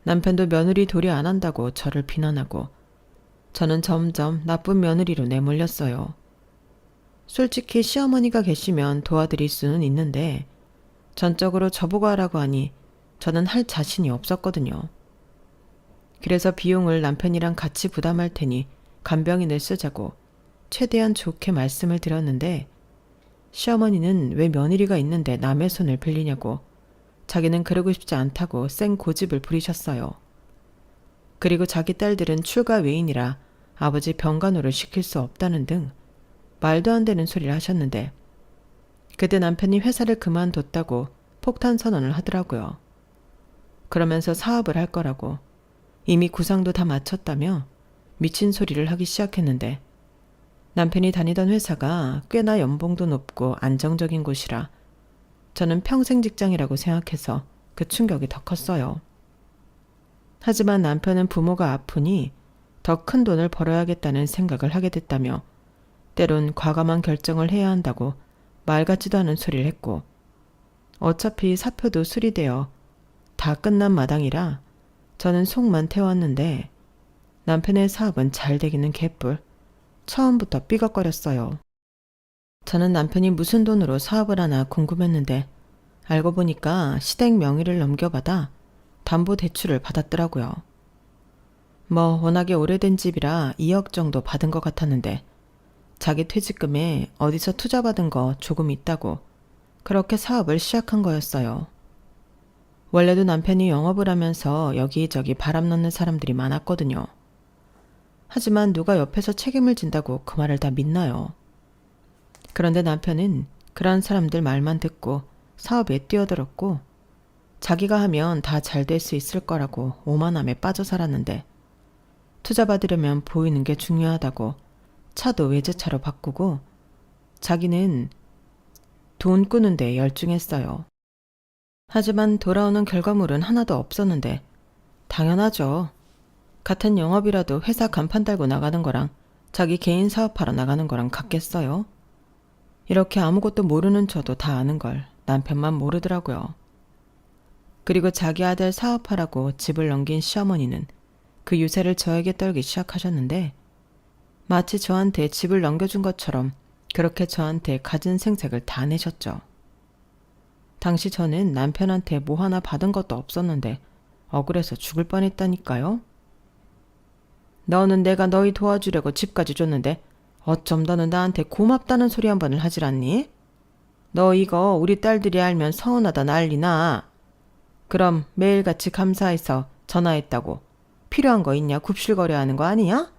남편도 며느리 도리 안 한다고 저를 비난하고 저는 점점 나쁜 며느리로 내몰렸어요. 솔직히 시어머니가 계시면 도와드릴 수는 있는데 전적으로 저보고 하라고 하니 저는 할 자신이 없었거든요. 그래서 비용을 남편이랑 같이 부담할 테니 간병인을 쓰자고 최대한 좋게 말씀을 드렸는데 시어머니는 왜 며느리가 있는데 남의 손을 빌리냐고 자기는 그러고 싶지 않다고 쌩 고집을 부리셨어요. 그리고 자기 딸들은 출가 외인이라 아버지 병간호를 시킬 수 없다는 등 말도 안 되는 소리를 하셨는데 그때 남편이 회사를 그만뒀다고 폭탄 선언을 하더라고요. 그러면서 사업을 할 거라고 이미 구상도 다 마쳤다며 미친 소리를 하기 시작했는데 남편이 다니던 회사가 꽤나 연봉도 높고 안정적인 곳이라 저는 평생 직장이라고 생각해서 그 충격이 더 컸어요. 하지만 남편은 부모가 아프니 더 큰 돈을 벌어야겠다는 생각을 하게 됐다며 때론 과감한 결정을 해야 한다고 말 같지도 않은 소리를 했고 어차피 사표도 수리되어 다 끝난 마당이라 저는 속만 태웠는데 남편의 사업은 잘 되기는 개뿔. 처음부터 삐걱거렸어요. 저는 남편이 무슨 돈으로 사업을 하나 궁금했는데 알고 보니까 시댁 명의를 넘겨받아 담보대출을 받았더라고요. 뭐 워낙에 오래된 집이라 2억 정도 받은 것 같았는데 자기 퇴직금에 어디서 투자받은 거 조금 있다고 그렇게 사업을 시작한 거였어요. 원래도 남편이 영업을 하면서 여기저기 바람 넣는 사람들이 많았거든요. 하지만 누가 옆에서 책임을 진다고 그 말을 다 믿나요? 그런데 남편은 그런 사람들 말만 듣고 사업에 뛰어들었고 자기가 하면 다 잘 될 수 있을 거라고 오만함에 빠져 살았는데 투자받으려면 보이는 게 중요하다고 차도 외제차로 바꾸고 자기는 돈 꾸는데 열중했어요. 하지만 돌아오는 결과물은 하나도 없었는데 당연하죠. 같은 영업이라도 회사 간판 달고 나가는 거랑 자기 개인 사업하러 나가는 거랑 같겠어요? 이렇게 아무것도 모르는 저도 다 아는 걸 남편만 모르더라고요. 그리고 자기 아들 사업하라고 집을 넘긴 시어머니는 그 유세를 저에게 떨기 시작하셨는데 마치 저한테 집을 넘겨준 것처럼 그렇게 저한테 가진 생색을 다 내셨죠. 당시 저는 남편한테 뭐 하나 받은 것도 없었는데 억울해서 죽을 뻔했다니까요. 너는 내가 너희 도와주려고 집까지 줬는데 어쩜 너는 나한테 고맙다는 소리 한 번을 하질 않니? 너 이거 우리 딸들이 알면 서운하다 난리나. 그럼 매일같이 감사해서 전화했다고 필요한 거 있냐 굽실거려 하는 거 아니야?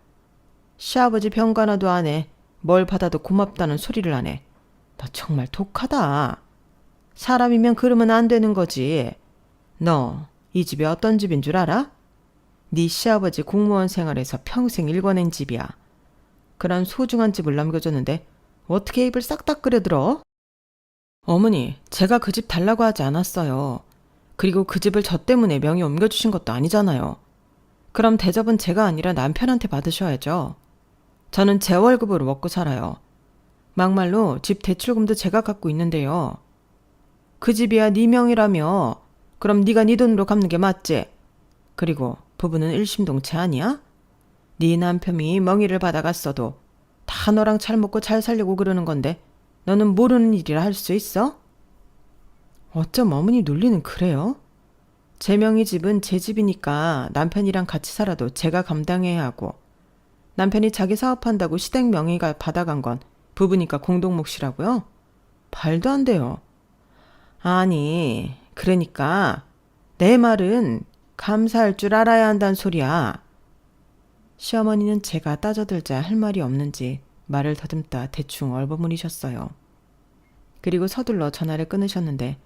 시아버지 병간호도 안 해. 뭘 받아도 고맙다는 소리를 안 해. 너 정말 독하다. 사람이면 그러면 안 되는 거지. 너 이 집이 어떤 집인 줄 알아? 네 시아버지 공무원 생활에서 평생 일궈낸 집이야. 그런 소중한 집을 남겨줬는데 어떻게 입을 싹딱 그려들어? 어머니, 제가 그 집 달라고 하지 않았어요. 그리고 그 집을 저 때문에 명의 옮겨주신 것도 아니잖아요. 그럼 대접은 제가 아니라 남편한테 받으셔야죠. 저는 제 월급으로 먹고 살아요. 막말로 집 대출금도 제가 갖고 있는데요. 그 집이야 네 명이라며. 그럼 네가 네 돈으로 갚는 게 맞지? 그리고 부부는 일심동체 아니야? 네 남편이 멍이를 받아갔어도 다 너랑 잘 먹고 잘 살려고 그러는 건데 너는 모르는 일이라 할 수 있어? 어쩜 어머니 논리는 그래요? 제 명의 집은 제 집이니까 남편이랑 같이 살아도 제가 감당해야 하고, 남편이 자기 사업한다고 시댁 명의가 받아간 건 부부니까 공동 몫이라고요? 말도 안 돼요. 아니, 그러니까 내 말은 감사할 줄 알아야 한다는 소리야. 시어머니는 제가 따져들자 할 말이 없는지 말을 더듬다 대충 얼버무리셨어요. 그리고 서둘러 전화를 끊으셨는데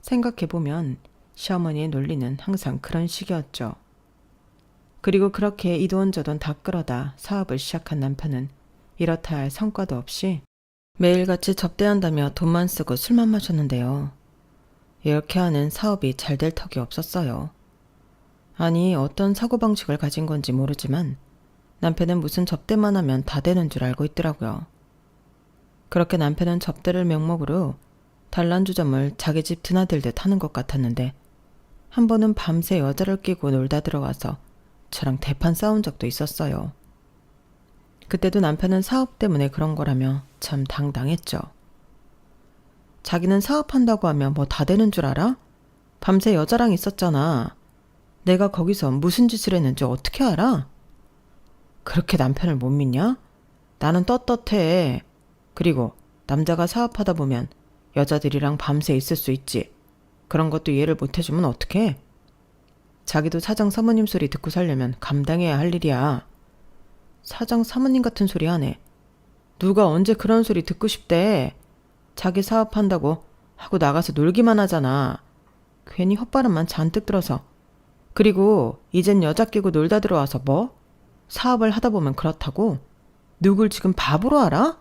생각해보면 시어머니의 논리는 항상 그런 식이었죠. 그리고 그렇게 이 돈 저 돈 다 끌어다 사업을 시작한 남편은 이렇다 할 성과도 없이 매일같이 접대한다며 돈만 쓰고 술만 마셨는데요. 이렇게 하는 사업이 잘 될 턱이 없었어요. 아니, 어떤 사고방식을 가진 건지 모르지만 남편은 무슨 접대만 하면 다 되는 줄 알고 있더라고요. 그렇게 남편은 접대를 명목으로 단란주점을 자기 집 드나들듯 하는 것 같았는데 한 번은 밤새 여자를 끼고 놀다 들어와서 저랑 대판 싸운 적도 있었어요. 그때도 남편은 사업 때문에 그런 거라며 참 당당했죠. 자기는 사업한다고 하면 뭐 다 되는 줄 알아? 밤새 여자랑 있었잖아. 내가 거기서 무슨 짓을 했는지 어떻게 알아? 그렇게 남편을 못 믿냐? 나는 떳떳해. 그리고 남자가 사업하다 보면 여자들이랑 밤새 있을 수 있지. 그런 것도 이해를 못 해주면 어떡해? 자기도 사장 사모님 소리 듣고 살려면 감당해야 할 일이야. 사장 사모님 같은 소리 하네. 누가 언제 그런 소리 듣고 싶대. 자기 사업한다고 하고 나가서 놀기만 하잖아. 괜히 헛바람만 잔뜩 들어서. 그리고 이젠 여자 끼고 놀다 들어와서 뭐? 사업을 하다 보면 그렇다고? 누굴 지금 바보로 알아?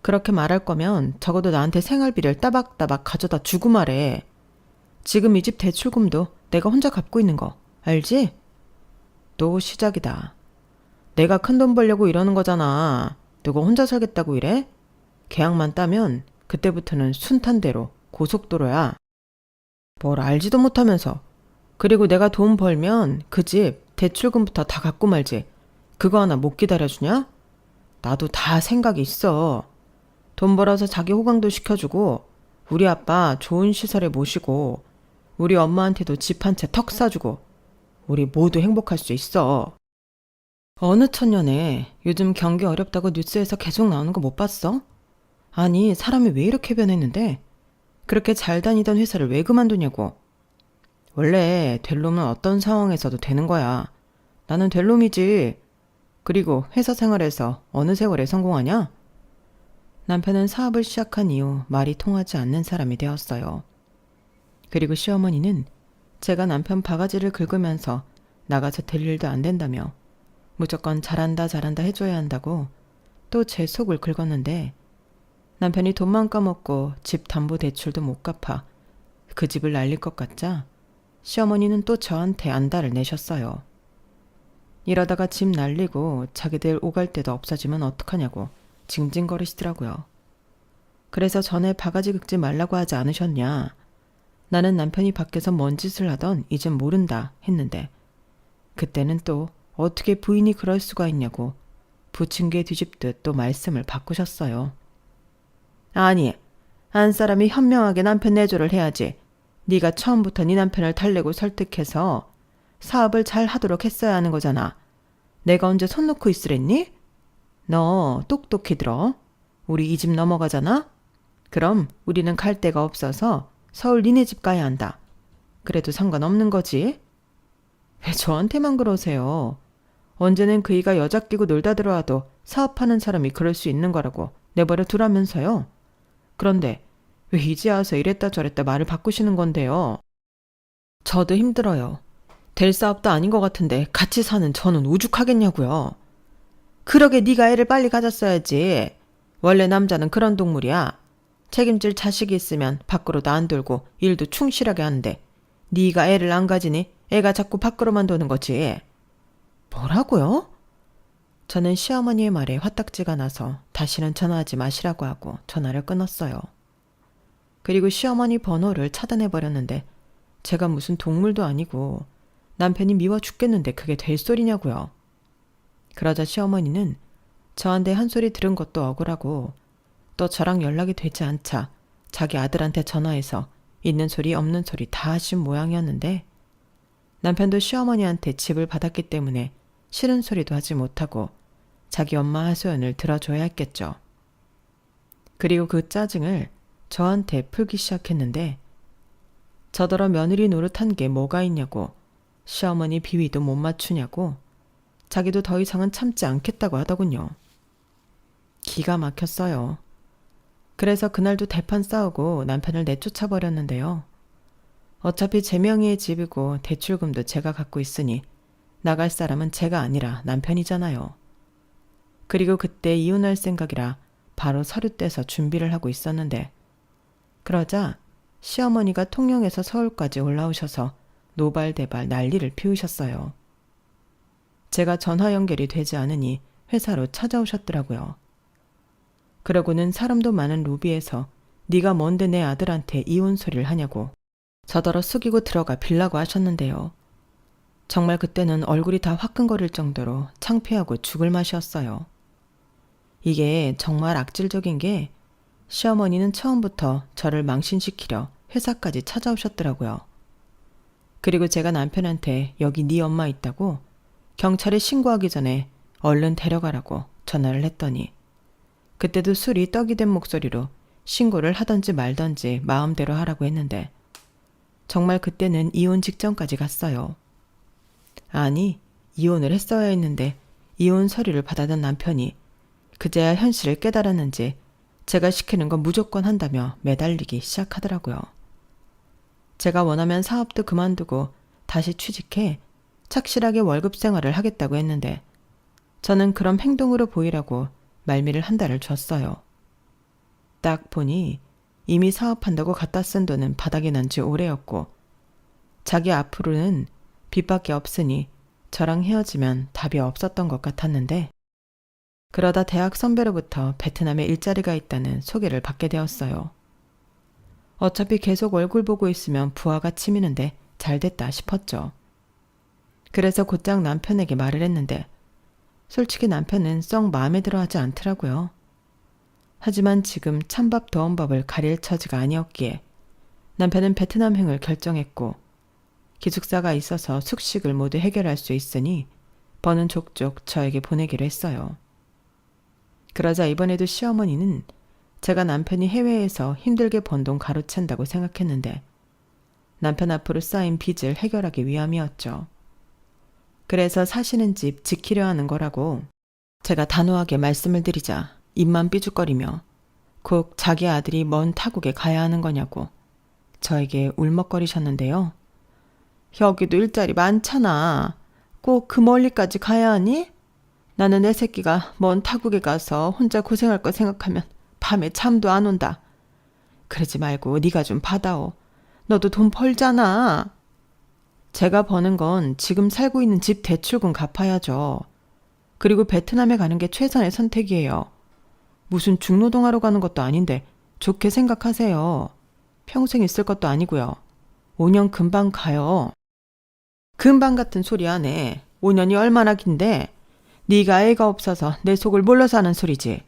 그렇게 말할 거면 적어도 나한테 생활비를 따박따박 가져다 주고 말해. 지금 이 집 대출금도 내가 혼자 갚고 있는 거 알지? 또 시작이다. 내가 큰돈 벌려고 이러는 거잖아. 누가 혼자 살겠다고 이래? 계약만 따면 그때부터는 순탄대로 고속도로야. 뭘 알지도 못하면서. 그리고 내가 돈 벌면 그 집 대출금부터 다 갚고 말지. 그거 하나 못 기다려주냐? 나도 다 생각이 있어. 돈 벌어서 자기 호강도 시켜주고 우리 아빠 좋은 시설에 모시고 우리 엄마한테도 집 한 채 턱 사주고 우리 모두 행복할 수 있어. 어느 천년에 요즘 경기 어렵다고 뉴스에서 계속 나오는 거 못 봤어? 아니, 사람이 왜 이렇게 변했는데? 그렇게 잘 다니던 회사를 왜 그만두냐고. 원래 될 놈은 어떤 상황에서도 되는 거야. 나는 될 놈이지. 그리고 회사 생활에서 어느 세월에 성공하냐? 남편은 사업을 시작한 이후 말이 통하지 않는 사람이 되었어요. 그리고 시어머니는 제가 남편 바가지를 긁으면서 나가서 될 일도 안 된다며 무조건 잘한다 잘한다 해줘야 한다고 또 제 속을 긁었는데 남편이 돈만 까먹고 집 담보대출도 못 갚아 그 집을 날릴 것 같자 시어머니는 또 저한테 안달을 내셨어요. 이러다가 집 날리고 자기들 오갈 데도 없어지면 어떡하냐고 징징거리시더라고요. 그래서 전에 바가지 긁지 말라고 하지 않으셨냐. 나는 남편이 밖에서 뭔 짓을 하던 이젠 모른다 했는데 그때는 또 어떻게 부인이 그럴 수가 있냐고 부침개 뒤집듯 또 말씀을 바꾸셨어요. 아니, 한 사람이 현명하게 남편 내조를 해야지. 네가 처음부터 네 남편을 달래고 설득해서 사업을 잘 하도록 했어야 하는 거잖아. 내가 언제 손 놓고 있으랬니? 너 똑똑히 들어. 우리 이 집 넘어가잖아? 그럼 우리는 갈 데가 없어서 서울 니네 집 가야 한다. 그래도 상관없는 거지? 왜 저한테만 그러세요? 언제는 그이가 여자 끼고 놀다 들어와도 사업하는 사람이 그럴 수 있는 거라고 내버려 두라면서요. 그런데 왜 이제 와서 이랬다 저랬다 말을 바꾸시는 건데요? 저도 힘들어요. 될 사업도 아닌 것 같은데 같이 사는 저는 오죽하겠냐고요. 그러게 네가 애를 빨리 가졌어야지. 원래 남자는 그런 동물이야. 책임질 자식이 있으면 밖으로도 안 돌고 일도 충실하게 하는데 네가 애를 안 가지니 애가 자꾸 밖으로만 도는 거지. 뭐라고요? 저는 시어머니의 말에 화딱지가 나서 다시는 전화하지 마시라고 하고 전화를 끊었어요. 그리고 시어머니 번호를 차단해버렸는데 제가 무슨 동물도 아니고 남편이 미워 죽겠는데 그게 될 소리냐고요. 그러자 시어머니는 저한테 한 소리 들은 것도 억울하고 또 저랑 연락이 되지 않자 자기 아들한테 전화해서 있는 소리 없는 소리 다 하신 모양이었는데 남편도 시어머니한테 집을 받았기 때문에 싫은 소리도 하지 못하고 자기 엄마 하소연을 들어줘야 했겠죠. 그리고 그 짜증을 저한테 풀기 시작했는데 저더러 며느리 노릇한 게 뭐가 있냐고 시어머니 비위도 못 맞추냐고 자기도 더 이상은 참지 않겠다고 하더군요. 기가 막혔어요. 그래서 그날도 대판 싸우고 남편을 내쫓아 버렸는데요. 어차피 제 명의의 집이고 대출금도 제가 갖고 있으니 나갈 사람은 제가 아니라 남편이잖아요. 그리고 그때 이혼할 생각이라 바로 서류 떼서 준비를 하고 있었는데 그러자 시어머니가 통영에서 서울까지 올라오셔서 노발대발 난리를 피우셨어요. 제가 전화 연결이 되지 않으니 회사로 찾아오셨더라고요. 그러고는 사람도 많은 로비에서 네가 뭔데 내 아들한테 이혼 소리를 하냐고 저더러 숙이고 들어가 빌라고 하셨는데요. 정말 그때는 얼굴이 다 화끈거릴 정도로 창피하고 죽을 맛이었어요. 이게 정말 악질적인 게 시어머니는 처음부터 저를 망신시키려 회사까지 찾아오셨더라고요. 그리고 제가 남편한테 여기 네 엄마 있다고 경찰에 신고하기 전에 얼른 데려가라고 전화를 했더니 그때도 술이 떡이 된 목소리로 신고를 하던지 말던지 마음대로 하라고 했는데 정말 그때는 이혼 직전까지 갔어요. 아니, 이혼을 했어야 했는데 이혼 서류를 받아던 남편이 그제야 현실을 깨달았는지 제가 시키는 건 무조건 한다며 매달리기 시작하더라고요. 제가 원하면 사업도 그만두고 다시 취직해 착실하게 월급 생활을 하겠다고 했는데 저는 그런 행동으로 보이라고 말미를 한 달을 줬어요. 딱 보니 이미 사업한다고 갖다 쓴 돈은 바닥이 난 지 오래였고 자기 앞으로는 빚밖에 없으니 저랑 헤어지면 답이 없었던 것 같았는데 그러다 대학 선배로부터 베트남에 일자리가 있다는 소개를 받게 되었어요. 어차피 계속 얼굴 보고 있으면 부하가 치미는데 잘 됐다 싶었죠. 그래서 곧장 남편에게 말을 했는데 솔직히 남편은 썩 마음에 들어 하지 않더라고요. 하지만 지금 찬밥 더운 밥을 가릴 처지가 아니었기에 남편은 베트남행을 결정했고 기숙사가 있어서 숙식을 모두 해결할 수 있으니 버는 족족 저에게 보내기로 했어요. 그러자 이번에도 시어머니는 제가 남편이 해외에서 힘들게 번 돈 가로챈다고 생각했는데 남편 앞으로 쌓인 빚을 해결하기 위함이었죠. 그래서 사시는 집 지키려 하는 거라고 제가 단호하게 말씀을 드리자 입만 삐죽거리며 꼭 자기 아들이 먼 타국에 가야 하는 거냐고 저에게 울먹거리셨는데요. 여기도 일자리 많잖아. 꼭 그 멀리까지 가야 하니? 나는 내 새끼가 먼 타국에 가서 혼자 고생할 거 생각하면 밤에 잠도 안 온다. 그러지 말고 네가 좀 받아오. 너도 돈 벌잖아. 제가 버는 건 지금 살고 있는 집 대출금 갚아야죠. 그리고 베트남에 가는 게 최선의 선택이에요. 무슨 중노동하러 가는 것도 아닌데 좋게 생각하세요. 평생 있을 것도 아니고요. 5년 금방 가요. 금방 같은 소리 안 해. 5년이 얼마나 긴데 네가 애가 없어서 내 속을 몰라서 하는 소리지.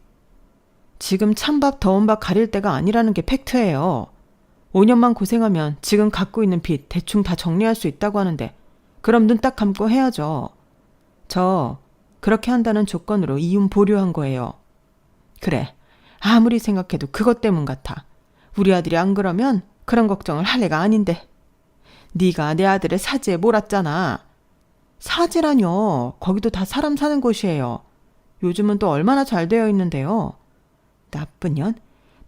지금 찬밥 더운 밥 가릴 때가 아니라는 게 팩트예요. 5년만 고생하면 지금 갖고 있는 빚 대충 다 정리할 수 있다고 하는데 그럼 눈 딱 감고 해야죠. 저 그렇게 한다는 조건으로 이혼 보류한 거예요. 그래, 아무리 생각해도 그것 때문 같아. 우리 아들이 안 그러면 그런 걱정을 할 애가 아닌데. 네가 내 아들을 사지에 몰았잖아. 사지라뇨. 거기도 다 사람 사는 곳이에요. 요즘은 또 얼마나 잘 되어 있는데요. 나쁜 년?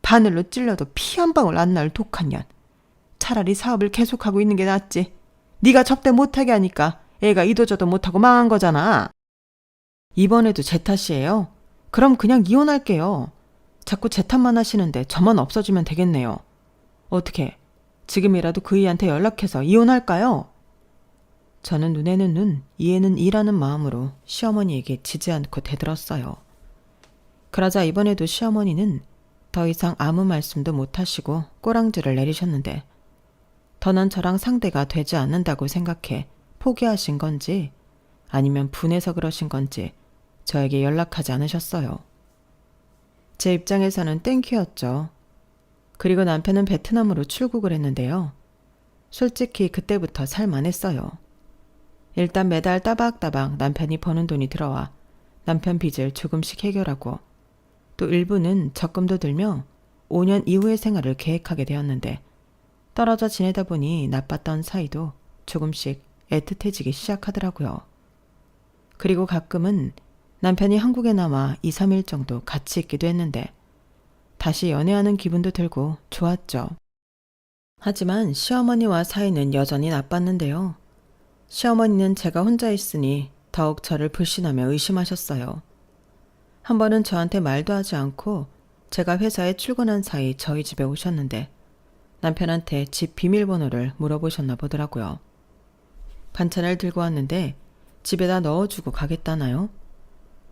바늘로 찔러도 피 한 방울 안 날 독한 년. 차라리 사업을 계속하고 있는 게 낫지. 네가 접대 못하게 하니까 애가 이도저도 못하고 망한 거잖아. 이번에도 제 탓이에요. 그럼 그냥 이혼할게요. 자꾸 제 탓만 하시는데 저만 없어지면 되겠네요. 어떻게 지금이라도 그이한테 연락해서 이혼할까요? 저는 눈에는 눈, 이에는 이라는 마음으로 시어머니에게 지지 않고 대들었어요. 그러자 이번에도 시어머니는 더 이상 아무 말씀도 못하시고 꼬랑지를 내리셨는데 더는 저랑 상대가 되지 않는다고 생각해 포기하신 건지 아니면 분해서 그러신 건지 저에게 연락하지 않으셨어요. 제 입장에서는 땡큐였죠. 그리고 남편은 베트남으로 출국을 했는데요. 솔직히 그때부터 살만했어요. 일단 매달 따박따박 남편이 버는 돈이 들어와 남편 빚을 조금씩 해결하고 또 일부는 적금도 들며 5년 이후의 생활을 계획하게 되었는데 떨어져 지내다 보니 나빴던 사이도 조금씩 애틋해지기 시작하더라고요. 그리고 가끔은 남편이 한국에 남아 2, 3일 정도 같이 있기도 했는데 다시 연애하는 기분도 들고 좋았죠. 하지만 시어머니와 사이는 여전히 나빴는데요. 시어머니는 제가 혼자 있으니 더욱 저를 불신하며 의심하셨어요. 한 번은 저한테 말도 하지 않고 제가 회사에 출근한 사이 저희 집에 오셨는데 남편한테 집 비밀번호를 물어보셨나 보더라고요. 반찬을 들고 왔는데 집에다 넣어주고 가겠다나요?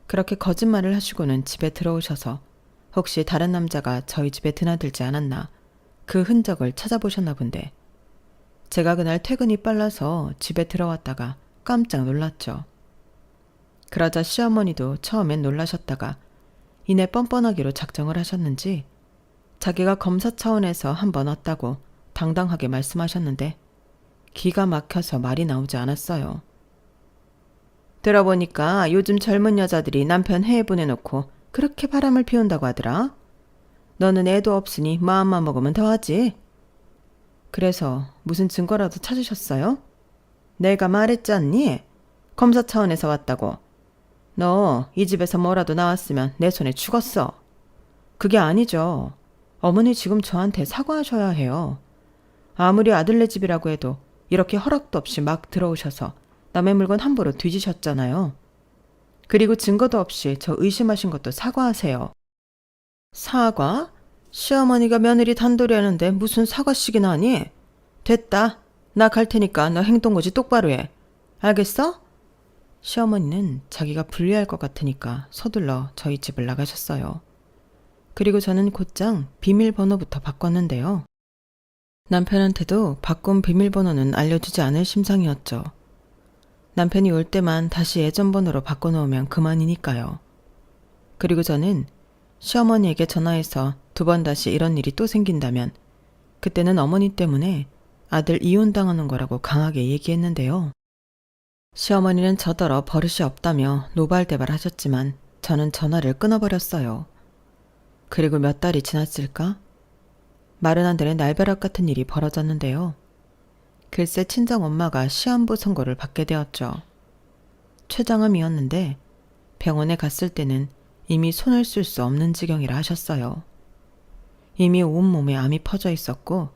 그렇게 거짓말을 하시고는 집에 들어오셔서 혹시 다른 남자가 저희 집에 드나들지 않았나 그 흔적을 찾아보셨나 본데 제가 그날 퇴근이 빨라서 집에 들어왔다가 깜짝 놀랐죠. 그러자 시어머니도 처음엔 놀라셨다가 이내 뻔뻔하기로 작정을 하셨는지 자기가 검사 차원에서 한번 왔다고 당당하게 말씀하셨는데 기가 막혀서 말이 나오지 않았어요. 들어보니까 요즘 젊은 여자들이 남편 해외 보내놓고 그렇게 바람을 피운다고 하더라. 너는 애도 없으니 마음만 먹으면 더하지. 그래서 무슨 증거라도 찾으셨어요? 내가 말했지 않니? 검사 차원에서 왔다고. 너 이 집에서 뭐라도 나왔으면 내 손에 죽었어. 그게 아니죠. 어머니 지금 저한테 사과하셔야 해요. 아무리 아들네 집이라고 해도 이렇게 허락도 없이 막 들어오셔서 남의 물건 함부로 뒤지셨잖아요. 그리고 증거도 없이 저 의심하신 것도 사과하세요. 사과? 시어머니가 며느리 단돌이 하는데 무슨 사과식이나 하니? 됐다. 나 갈 테니까 너 행동거지 똑바로 해. 알겠어? 시어머니는 자기가 불리할 것 같으니까 서둘러 저희 집을 나가셨어요. 그리고 저는 곧장 비밀번호부터 바꿨는데요. 남편한테도 바꾼 비밀번호는 알려주지 않을 심상이었죠. 남편이 올 때만 다시 예전 번호로 바꿔놓으면 그만이니까요. 그리고 저는 시어머니에게 전화해서 2번 다시 이런 일이 또 생긴다면 그때는 어머니 때문에 아들 이혼당하는 거라고 강하게 얘기했는데요. 시어머니는 저더러 버릇이 없다며 노발대발 하셨지만 저는 전화를 끊어버렸어요. 그리고 몇 달이 지났을까? 말은 안 되는 날벼락 같은 일이 벌어졌는데요. 글쎄 친정엄마가 시한부 선고를 받게 되었죠. 췌장암이었는데 병원에 갔을 때는 이미 손을 쓸 수 없는 지경이라 하셨어요. 이미 온몸에 암이 퍼져 있었고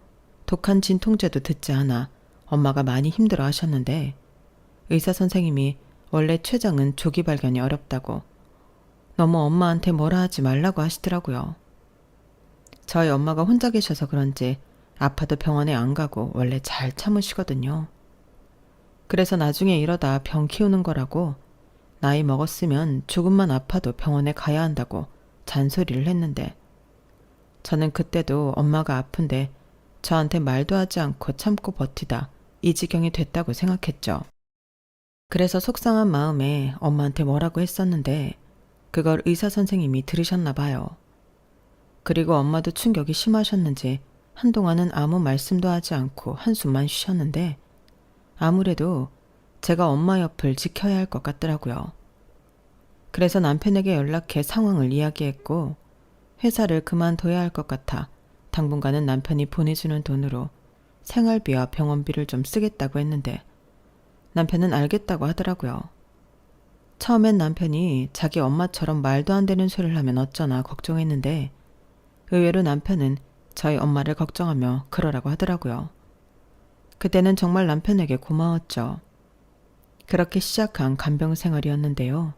독한 진통제도 듣지 않아 엄마가 많이 힘들어 하셨는데 의사 선생님이 원래 췌장은 조기 발견이 어렵다고 너무 엄마한테 뭐라 하지 말라고 하시더라고요. 저희 엄마가 혼자 계셔서 그런지 아파도 병원에 안 가고 원래 잘 참으시거든요. 그래서 나중에 이러다 병 키우는 거라고 나이 먹었으면 조금만 아파도 병원에 가야 한다고 잔소리를 했는데 저는 그때도 엄마가 아픈데 저한테 말도 하지 않고 참고 버티다 이 지경이 됐다고 생각했죠. 그래서 속상한 마음에 엄마한테 뭐라고 했었는데 그걸 의사 선생님이 들으셨나 봐요. 그리고 엄마도 충격이 심하셨는지 한동안은 아무 말씀도 하지 않고 한숨만 쉬셨는데 아무래도 제가 엄마 옆을 지켜야 할 것 같더라고요. 그래서 남편에게 연락해 상황을 이야기했고 회사를 그만둬야 할 것 같아 당분간은 남편이 보내주는 돈으로 생활비와 병원비를 좀 쓰겠다고 했는데 남편은 알겠다고 하더라고요. 처음엔 남편이 자기 엄마처럼 말도 안 되는 소리를 하면 어쩌나 걱정했는데 의외로 남편은 저희 엄마를 걱정하며 그러라고 하더라고요. 그때는 정말 남편에게 고마웠죠. 그렇게 시작한 간병 생활이었는데요.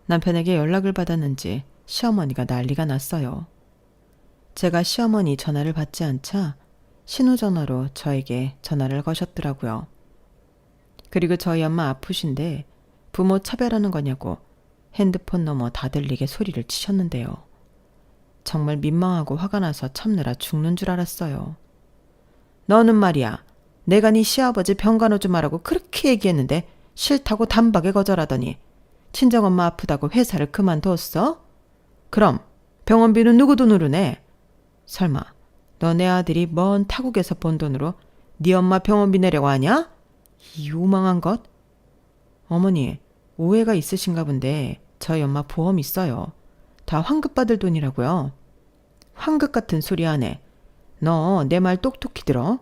남편에게 연락을 받았는지 시어머니가 난리가 났어요. 제가 시어머니 전화를 받지 않자 신호전화로 저에게 전화를 거셨더라고요. 그리고 저희 엄마 아프신데 부모 차별하는 거냐고 핸드폰 너머 다 들리게 소리를 치셨는데요. 정말 민망하고 화가 나서 참느라 죽는 줄 알았어요. 너는 말이야, 내가 네 시아버지 병간호 좀 하라고 그렇게 얘기했는데 싫다고 단박에 거절하더니 친정엄마 아프다고 회사를 그만뒀어? 그럼 병원비는 누구 돈으로 내? 설마 너네 아들이 먼 타국에서 번 돈으로 네 엄마 병원비 내려고 하냐? 이 요망한 것? 어머니, 오해가 있으신가 본데 저희 엄마 보험 있어요. 다 환급받을 돈이라고요. 환급 같은 소리 안 해. 너 내 말 똑똑히 들어.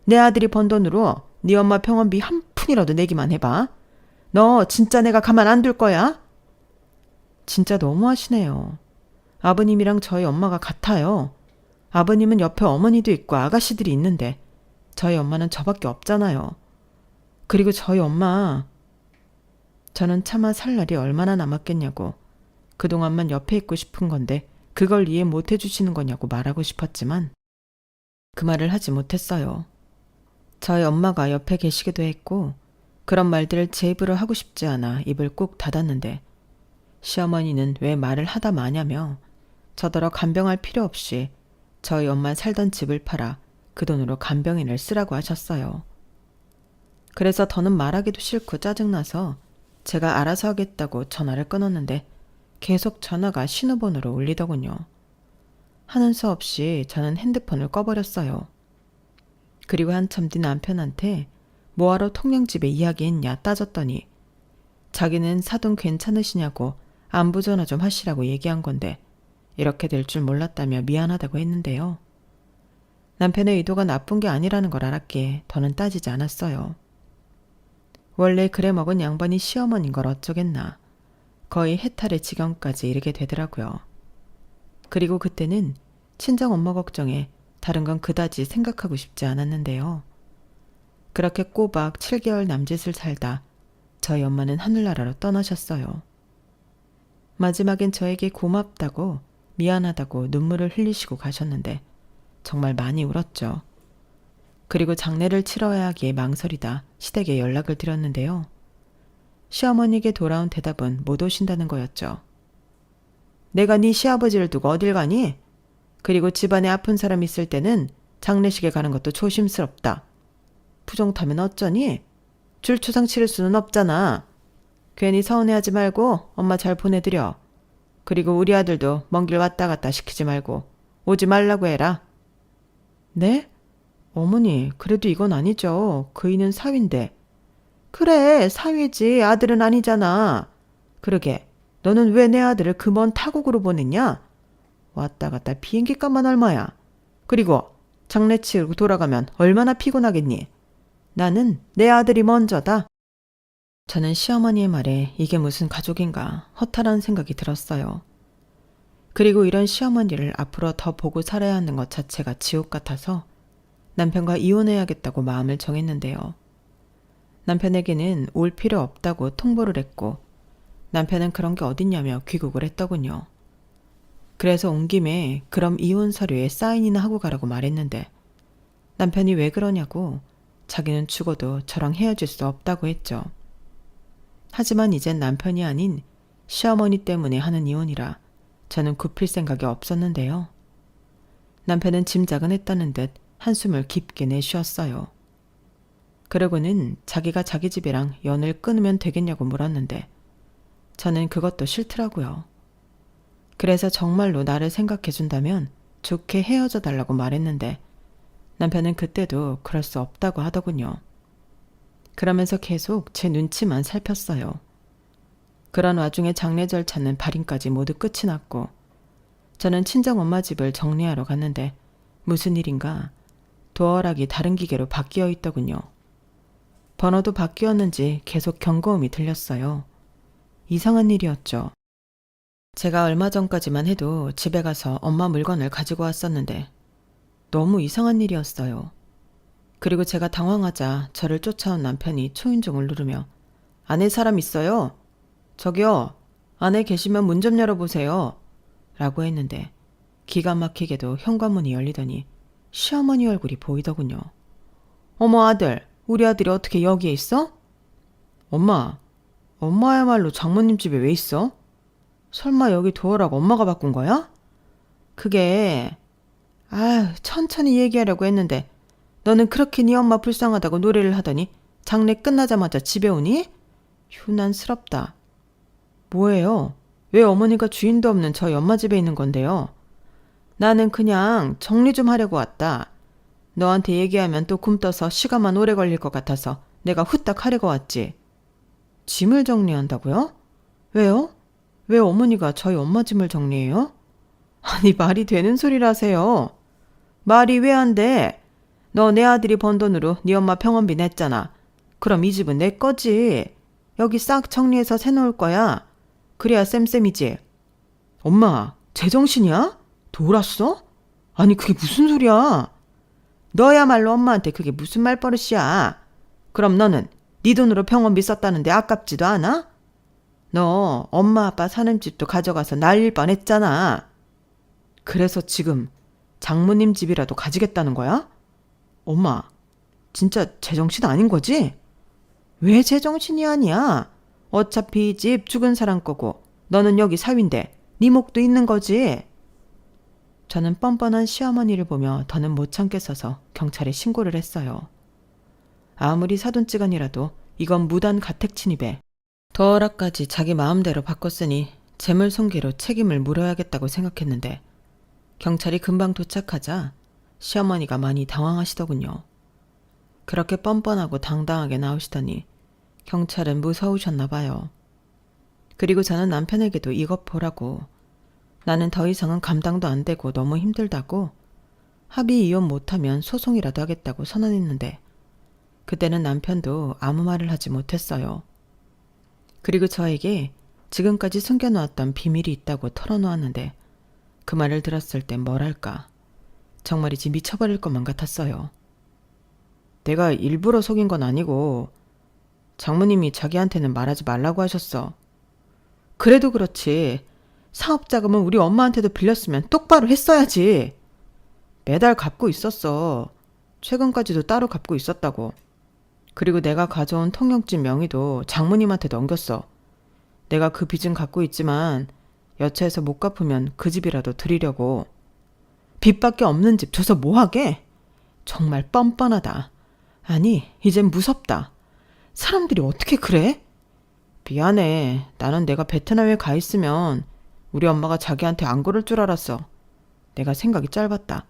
내 아들이 번 돈으로 네 엄마 병원비 한 푼이라도 내기만 해봐. 너 진짜 내가 가만 안 둘 거야? 진짜 너무하시네요. 아버님이랑 저희 엄마가 같아요. 아버님은 옆에 어머니도 있고 아가씨들이 있는데 저희 엄마는 저밖에 없잖아요. 그리고 저희 엄마, 저는 차마 살 날이 얼마나 남았겠냐고, 그동안만 옆에 있고 싶은 건데 그걸 이해 못 해주시는 거냐고 말하고 싶었지만 그 말을 하지 못했어요. 저희 엄마가 옆에 계시기도 했고 그런 말들을 제 입으로 하고 싶지 않아 입을 꾹 닫았는데 시어머니는 왜 말을 하다 마냐며 저더러 간병할 필요 없이 저희 엄마 살던 집을 팔아 그 돈으로 간병인을 쓰라고 하셨어요. 그래서 더는 말하기도 싫고 짜증나서 제가 알아서 하겠다고 전화를 끊었는데 계속 전화가 신호번호로 울리더군요. 하는 수 없이 저는 핸드폰을 꺼버렸어요. 그리고 한참 뒤 남편한테 뭐하러 통영집에 이야기했냐 따졌더니 자기는 사돈 괜찮으시냐고 안부 전화 좀 하시라고 얘기한 건데 이렇게 될 줄 몰랐다며 미안하다고 했는데요. 남편의 의도가 나쁜 게 아니라는 걸 알았기에 더는 따지지 않았어요. 원래 그래 먹은 양반이 시어머니인 걸 어쩌겠나. 거의 해탈의 지경까지 이르게 되더라고요. 그리고 그때는 친정엄마 걱정에 다른 건 그다지 생각하고 싶지 않았는데요. 그렇게 꼬박 7개월 남짓을 살다 저희 엄마는 하늘나라로 떠나셨어요. 마지막엔 저에게 고맙다고 미안하다고 눈물을 흘리시고 가셨는데 정말 많이 울었죠. 그리고 장례를 치러야 하기에 망설이다 시댁에 연락을 드렸는데요. 시어머니에게 돌아온 대답은 못 오신다는 거였죠. 내가 네 시아버지를 두고 어딜 가니? 그리고 집안에 아픈 사람 있을 때는 장례식에 가는 것도 조심스럽다. 부정 타면 어쩌니? 줄초상 치를 수는 없잖아. 괜히 서운해하지 말고 엄마 잘 보내드려. 그리고 우리 아들도 먼 길 왔다 갔다 시키지 말고 오지 말라고 해라. 네? 어머니, 그래도 이건 아니죠. 그이는 사위인데. 그래, 사위지. 아들은 아니잖아. 그러게, 너는 왜 내 아들을 그 먼 타국으로 보냈냐? 왔다 갔다 비행기 값만 얼마야? 그리고 장례 치르고 돌아가면 얼마나 피곤하겠니? 나는 내 아들이 먼저다. 저는 시어머니의 말에 이게 무슨 가족인가 허탈한 생각이 들었어요. 그리고 이런 시어머니를 앞으로 더 보고 살아야 하는 것 자체가 지옥 같아서 남편과 이혼해야겠다고 마음을 정했는데요. 남편에게는 올 필요 없다고 통보를 했고 남편은 그런 게 어딨냐며 귀국을 했더군요. 그래서 온 김에 그럼 이혼 서류에 사인이나 하고 가라고 말했는데 남편이 왜 그러냐고 자기는 죽어도 저랑 헤어질 수 없다고 했죠. 하지만 이젠 남편이 아닌 시어머니 때문에 하는 이혼이라 저는 굽힐 생각이 없었는데요. 남편은 짐작은 했다는 듯 한숨을 깊게 내쉬었어요. 그러고는 자기가 자기 집이랑 연을 끊으면 되겠냐고 물었는데 저는 그것도 싫더라고요. 그래서 정말로 나를 생각해준다면 좋게 헤어져 달라고 말했는데 남편은 그때도 그럴 수 없다고 하더군요. 그러면서 계속 제 눈치만 살폈어요. 그런 와중에 장례 절차는 발인까지 모두 끝이 났고 저는 친정엄마 집을 정리하러 갔는데 무슨 일인가 도어락이 다른 기계로 바뀌어 있더군요. 번호도 바뀌었는지 계속 경고음이 들렸어요. 이상한 일이었죠. 제가 얼마 전까지만 해도 집에 가서 엄마 물건을 가지고 왔었는데 너무 이상한 일이었어요. 그리고 제가 당황하자 저를 쫓아온 남편이 초인종을 누르며 안에 사람 있어요? 저기요, 안에 계시면 문 좀 열어보세요. 라고 했는데 기가 막히게도 현관문이 열리더니 시어머니 얼굴이 보이더군요. 어머 아들, 우리 아들이 어떻게 여기에 있어? 엄마야말로 장모님 집에 왜 있어? 설마 여기 도어락 엄마가 바꾼 거야? 그게... 천천히 얘기하려고 했는데 너는 그렇게 네 엄마 불쌍하다고 노래를 하더니 장례 끝나자마자 집에 오니? 유난스럽다. 뭐예요? 왜 어머니가 주인도 없는 저희 엄마 집에 있는 건데요? 나는 그냥 정리 좀 하려고 왔다. 너한테 얘기하면 또 굼떠서 시간만 오래 걸릴 것 같아서 내가 후딱 하려고 왔지. 짐을 정리한다고요? 왜요? 왜 어머니가 저희 엄마 짐을 정리해요? 아니 말이 되는 소리라세요. 말이 왜 안 돼? 너 내 아들이 번 돈으로 네 엄마 병원비 냈잖아. 그럼 이 집은 내 거지. 여기 싹 정리해서 세놓을 거야. 그래야 쌤쌤이지. 엄마, 제정신이야? 돌았어? 아니 그게 무슨 소리야? 너야말로 엄마한테 그게 무슨 말버릇이야. 그럼 너는 네 돈으로 병원비 썼다는데 아깝지도 않아? 너 엄마 아빠 사는 집도 가져가서 날릴 뻔했잖아. 그래서 지금 장모님 집이라도 가지겠다는 거야? 엄마, 진짜 제정신 아닌 거지? 왜 제정신이 아니야? 어차피 이 집 죽은 사람 거고 너는 여기 사위인데 네 목도 있는 거지. 저는 뻔뻔한 시어머니를 보며 더는 못 참겠어서 경찰에 신고를 했어요. 아무리 사돈지간이라도 이건 무단 가택 침입에 도어락까지 자기 마음대로 바꿨으니 재물손괴로 책임을 물어야겠다고 생각했는데 경찰이 금방 도착하자 시어머니가 많이 당황하시더군요. 그렇게 뻔뻔하고 당당하게 나오시더니 경찰은 무서우셨나 봐요. 그리고 저는 남편에게도 이것 보라고 나는 더 이상은 감당도 안 되고 너무 힘들다고 합의 이혼 못하면 소송이라도 하겠다고 선언했는데 그때는 남편도 아무 말을 하지 못했어요. 그리고 저에게 지금까지 숨겨놓았던 비밀이 있다고 털어놓았는데 그 말을 들었을 땐 뭐랄까 정말이지 미쳐버릴 것만 같았어요. 내가 일부러 속인 건 아니고 장모님이 자기한테는 말하지 말라고 하셨어. 그래도 그렇지. 사업자금은 우리 엄마한테도 빌렸으면 똑바로 했어야지. 매달 갚고 있었어. 최근까지도 따로 갚고 있었다고. 그리고 내가 가져온 통영집 명의도 장모님한테 넘겼어. 내가 그 빚은 갖고 있지만 여차해서 못 갚으면 그 집이라도 드리려고. 빚밖에 없는 집 줘서 뭐하게? 정말 뻔뻔하다. 아니, 이젠 무섭다. 사람들이 어떻게 그래? 미안해. 나는 내가 베트남에 가 있으면 우리 엄마가 자기한테 안 그럴 줄 알았어. 내가 생각이 짧았다.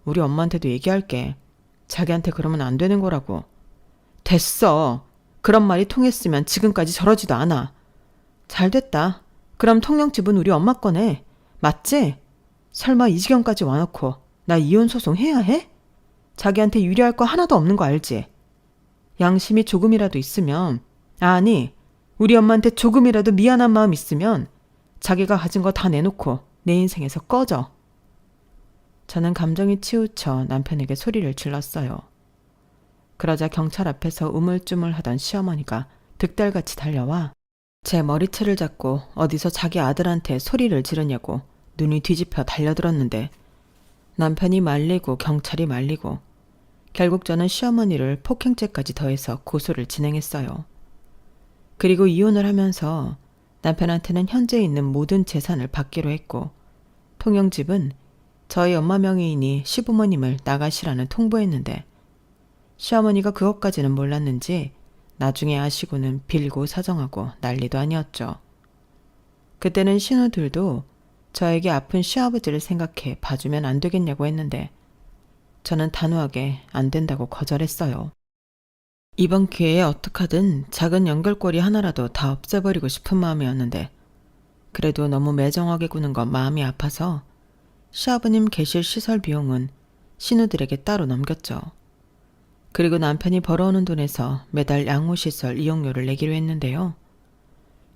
우리 엄마한테도 얘기할게. 자기한테 그러면 안 되는 거라고. 됐어. 그런 말이 통했으면 지금까지 저러지도 않아. 잘됐다. 그럼 통영집은 우리 엄마 거네. 맞지? 설마 이 지경까지 와놓고 나 이혼 소송 해야 해? 자기한테 유리할 거 하나도 없는 거 알지? 양심이 조금이라도 있으면, 아니 우리 엄마한테 조금이라도 미안한 마음 있으면 자기가 가진 거 다 내놓고 내 인생에서 꺼져. 저는 감정이 치우쳐 남편에게 소리를 질렀어요. 그러자 경찰 앞에서 우물쭈물하던 시어머니가 득달같이 달려와 제 머리채를 잡고 어디서 자기 아들한테 소리를 지르냐고 눈이 뒤집혀 달려들었는데 남편이 말리고 경찰이 말리고 결국 저는 시어머니를 폭행죄까지 더해서 고소를 진행했어요. 그리고 이혼을 하면서 남편한테는 현재 있는 모든 재산을 받기로 했고 통영집은 저희 엄마 명의이니 시부모님을 나가시라는 통보했는데 시어머니가 그것까지는 몰랐는지 나중에 아시고는 빌고 사정하고 난리도 아니었죠. 그때는 신우들도 저에게 아픈 시아버지를 생각해 봐주면 안 되겠냐고 했는데 저는 단호하게 안 된다고 거절했어요. 이번 기회에 어떡하든 작은 연결고리 하나라도 다 없애버리고 싶은 마음이었는데 그래도 너무 매정하게 구는 건 마음이 아파서 시아버님 계실 시설 비용은 신우들에게 따로 넘겼죠. 그리고 남편이 벌어오는 돈에서 매달 양호시설 이용료를 내기로 했는데요.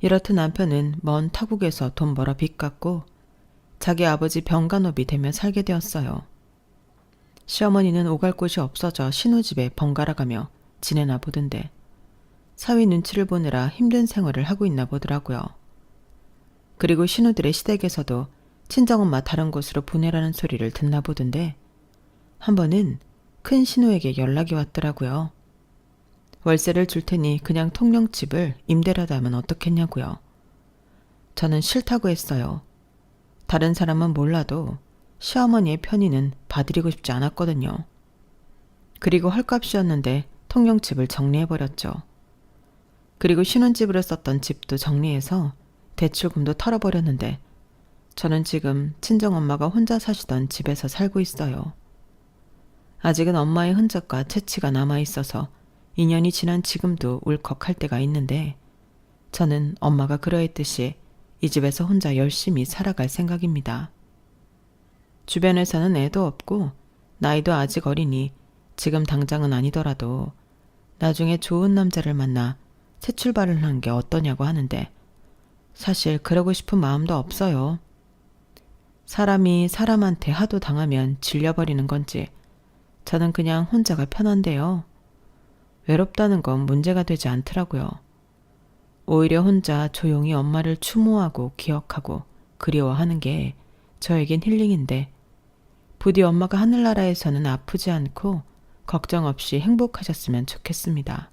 이렇듯 남편은 먼 타국에서 돈 벌어 빚 갚고 자기 아버지 병간호비 되며 살게 되었어요. 시어머니는 오갈 곳이 없어져 신우집에 번갈아 가며 지내나 보던데 사위 눈치를 보느라 힘든 생활을 하고 있나 보더라고요. 그리고 신우들의 시댁에서도 친정엄마 다른 곳으로 보내라는 소리를 듣나 보던데 한 번은 큰 신우에게 연락이 왔더라고요. 월세를 줄 테니 그냥 통영집을 임대라도 하면 어떻겠냐고요. 저는 싫다고 했어요. 다른 사람은 몰라도 시어머니의 편의는 봐드리고 싶지 않았거든요. 그리고 헐값이었는데 통영집을 정리해버렸죠. 그리고 신혼집으로 썼던 집도 정리해서 대출금도 털어버렸는데 저는 지금 친정엄마가 혼자 사시던 집에서 살고 있어요. 아직은 엄마의 흔적과 채취가 남아있어서 2년이 지난 지금도 울컥할 때가 있는데 저는 엄마가 그러했듯이 이 집에서 혼자 열심히 살아갈 생각입니다. 주변에서는 애도 없고 나이도 아직 어리니 지금 당장은 아니더라도 나중에 좋은 남자를 만나 새 출발을 한 게 어떠냐고 하는데 사실 그러고 싶은 마음도 없어요. 사람이 사람한테 하도 당하면 질려버리는 건지 저는 그냥 혼자가 편한데요. 외롭다는 건 문제가 되지 않더라고요. 오히려 혼자 조용히 엄마를 추모하고 기억하고 그리워하는 게 저에겐 힐링인데 부디 엄마가 하늘나라에서는 아프지 않고 걱정 없이 행복하셨으면 좋겠습니다.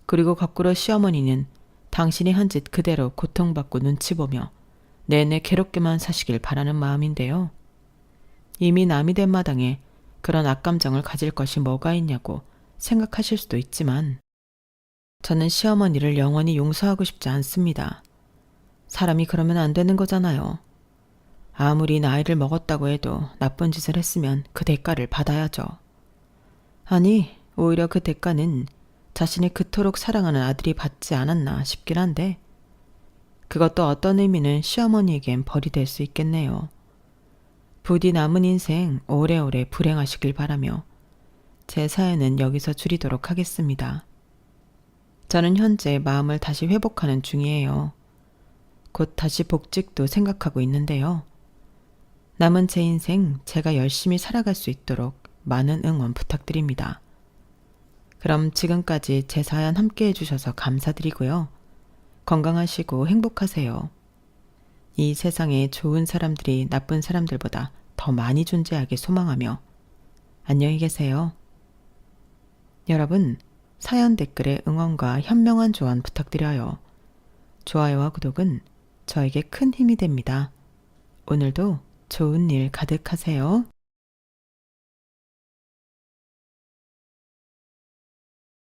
그리고 거꾸로 시어머니는 당신이 한 짓 그대로 고통받고 눈치 보며 내내 괴롭게만 사시길 바라는 마음인데요. 이미 남이 된 마당에 그런 악감정을 가질 것이 뭐가 있냐고 생각하실 수도 있지만 저는 시어머니를 영원히 용서하고 싶지 않습니다. 사람이 그러면 안 되는 거잖아요. 아무리 나이를 먹었다고 해도 나쁜 짓을 했으면 그 대가를 받아야죠. 아니, 오히려 그 대가는 자신이 그토록 사랑하는 아들이 받지 않았나 싶긴 한데 그것도 어떤 의미는 시어머니에겐 벌이 될 수 있겠네요. 부디 남은 인생 오래오래 불행하시길 바라며 제 사연은 여기서 줄이도록 하겠습니다. 저는 현재 마음을 다시 회복하는 중이에요. 곧 다시 복직도 생각하고 있는데요. 남은 제 인생 제가 열심히 살아갈 수 있도록 많은 응원 부탁드립니다. 그럼 지금까지 제 사연 함께 해주셔서 감사드리고요. 건강하시고 행복하세요. 이 세상에 좋은 사람들이 나쁜 사람들보다 더 많이 존재하길 소망하며 안녕히 계세요. 여러분, 사연 댓글에 응원과 현명한 조언 부탁드려요. 좋아요와 구독은 저에게 큰 힘이 됩니다. 오늘도 좋은 일 가득하세요.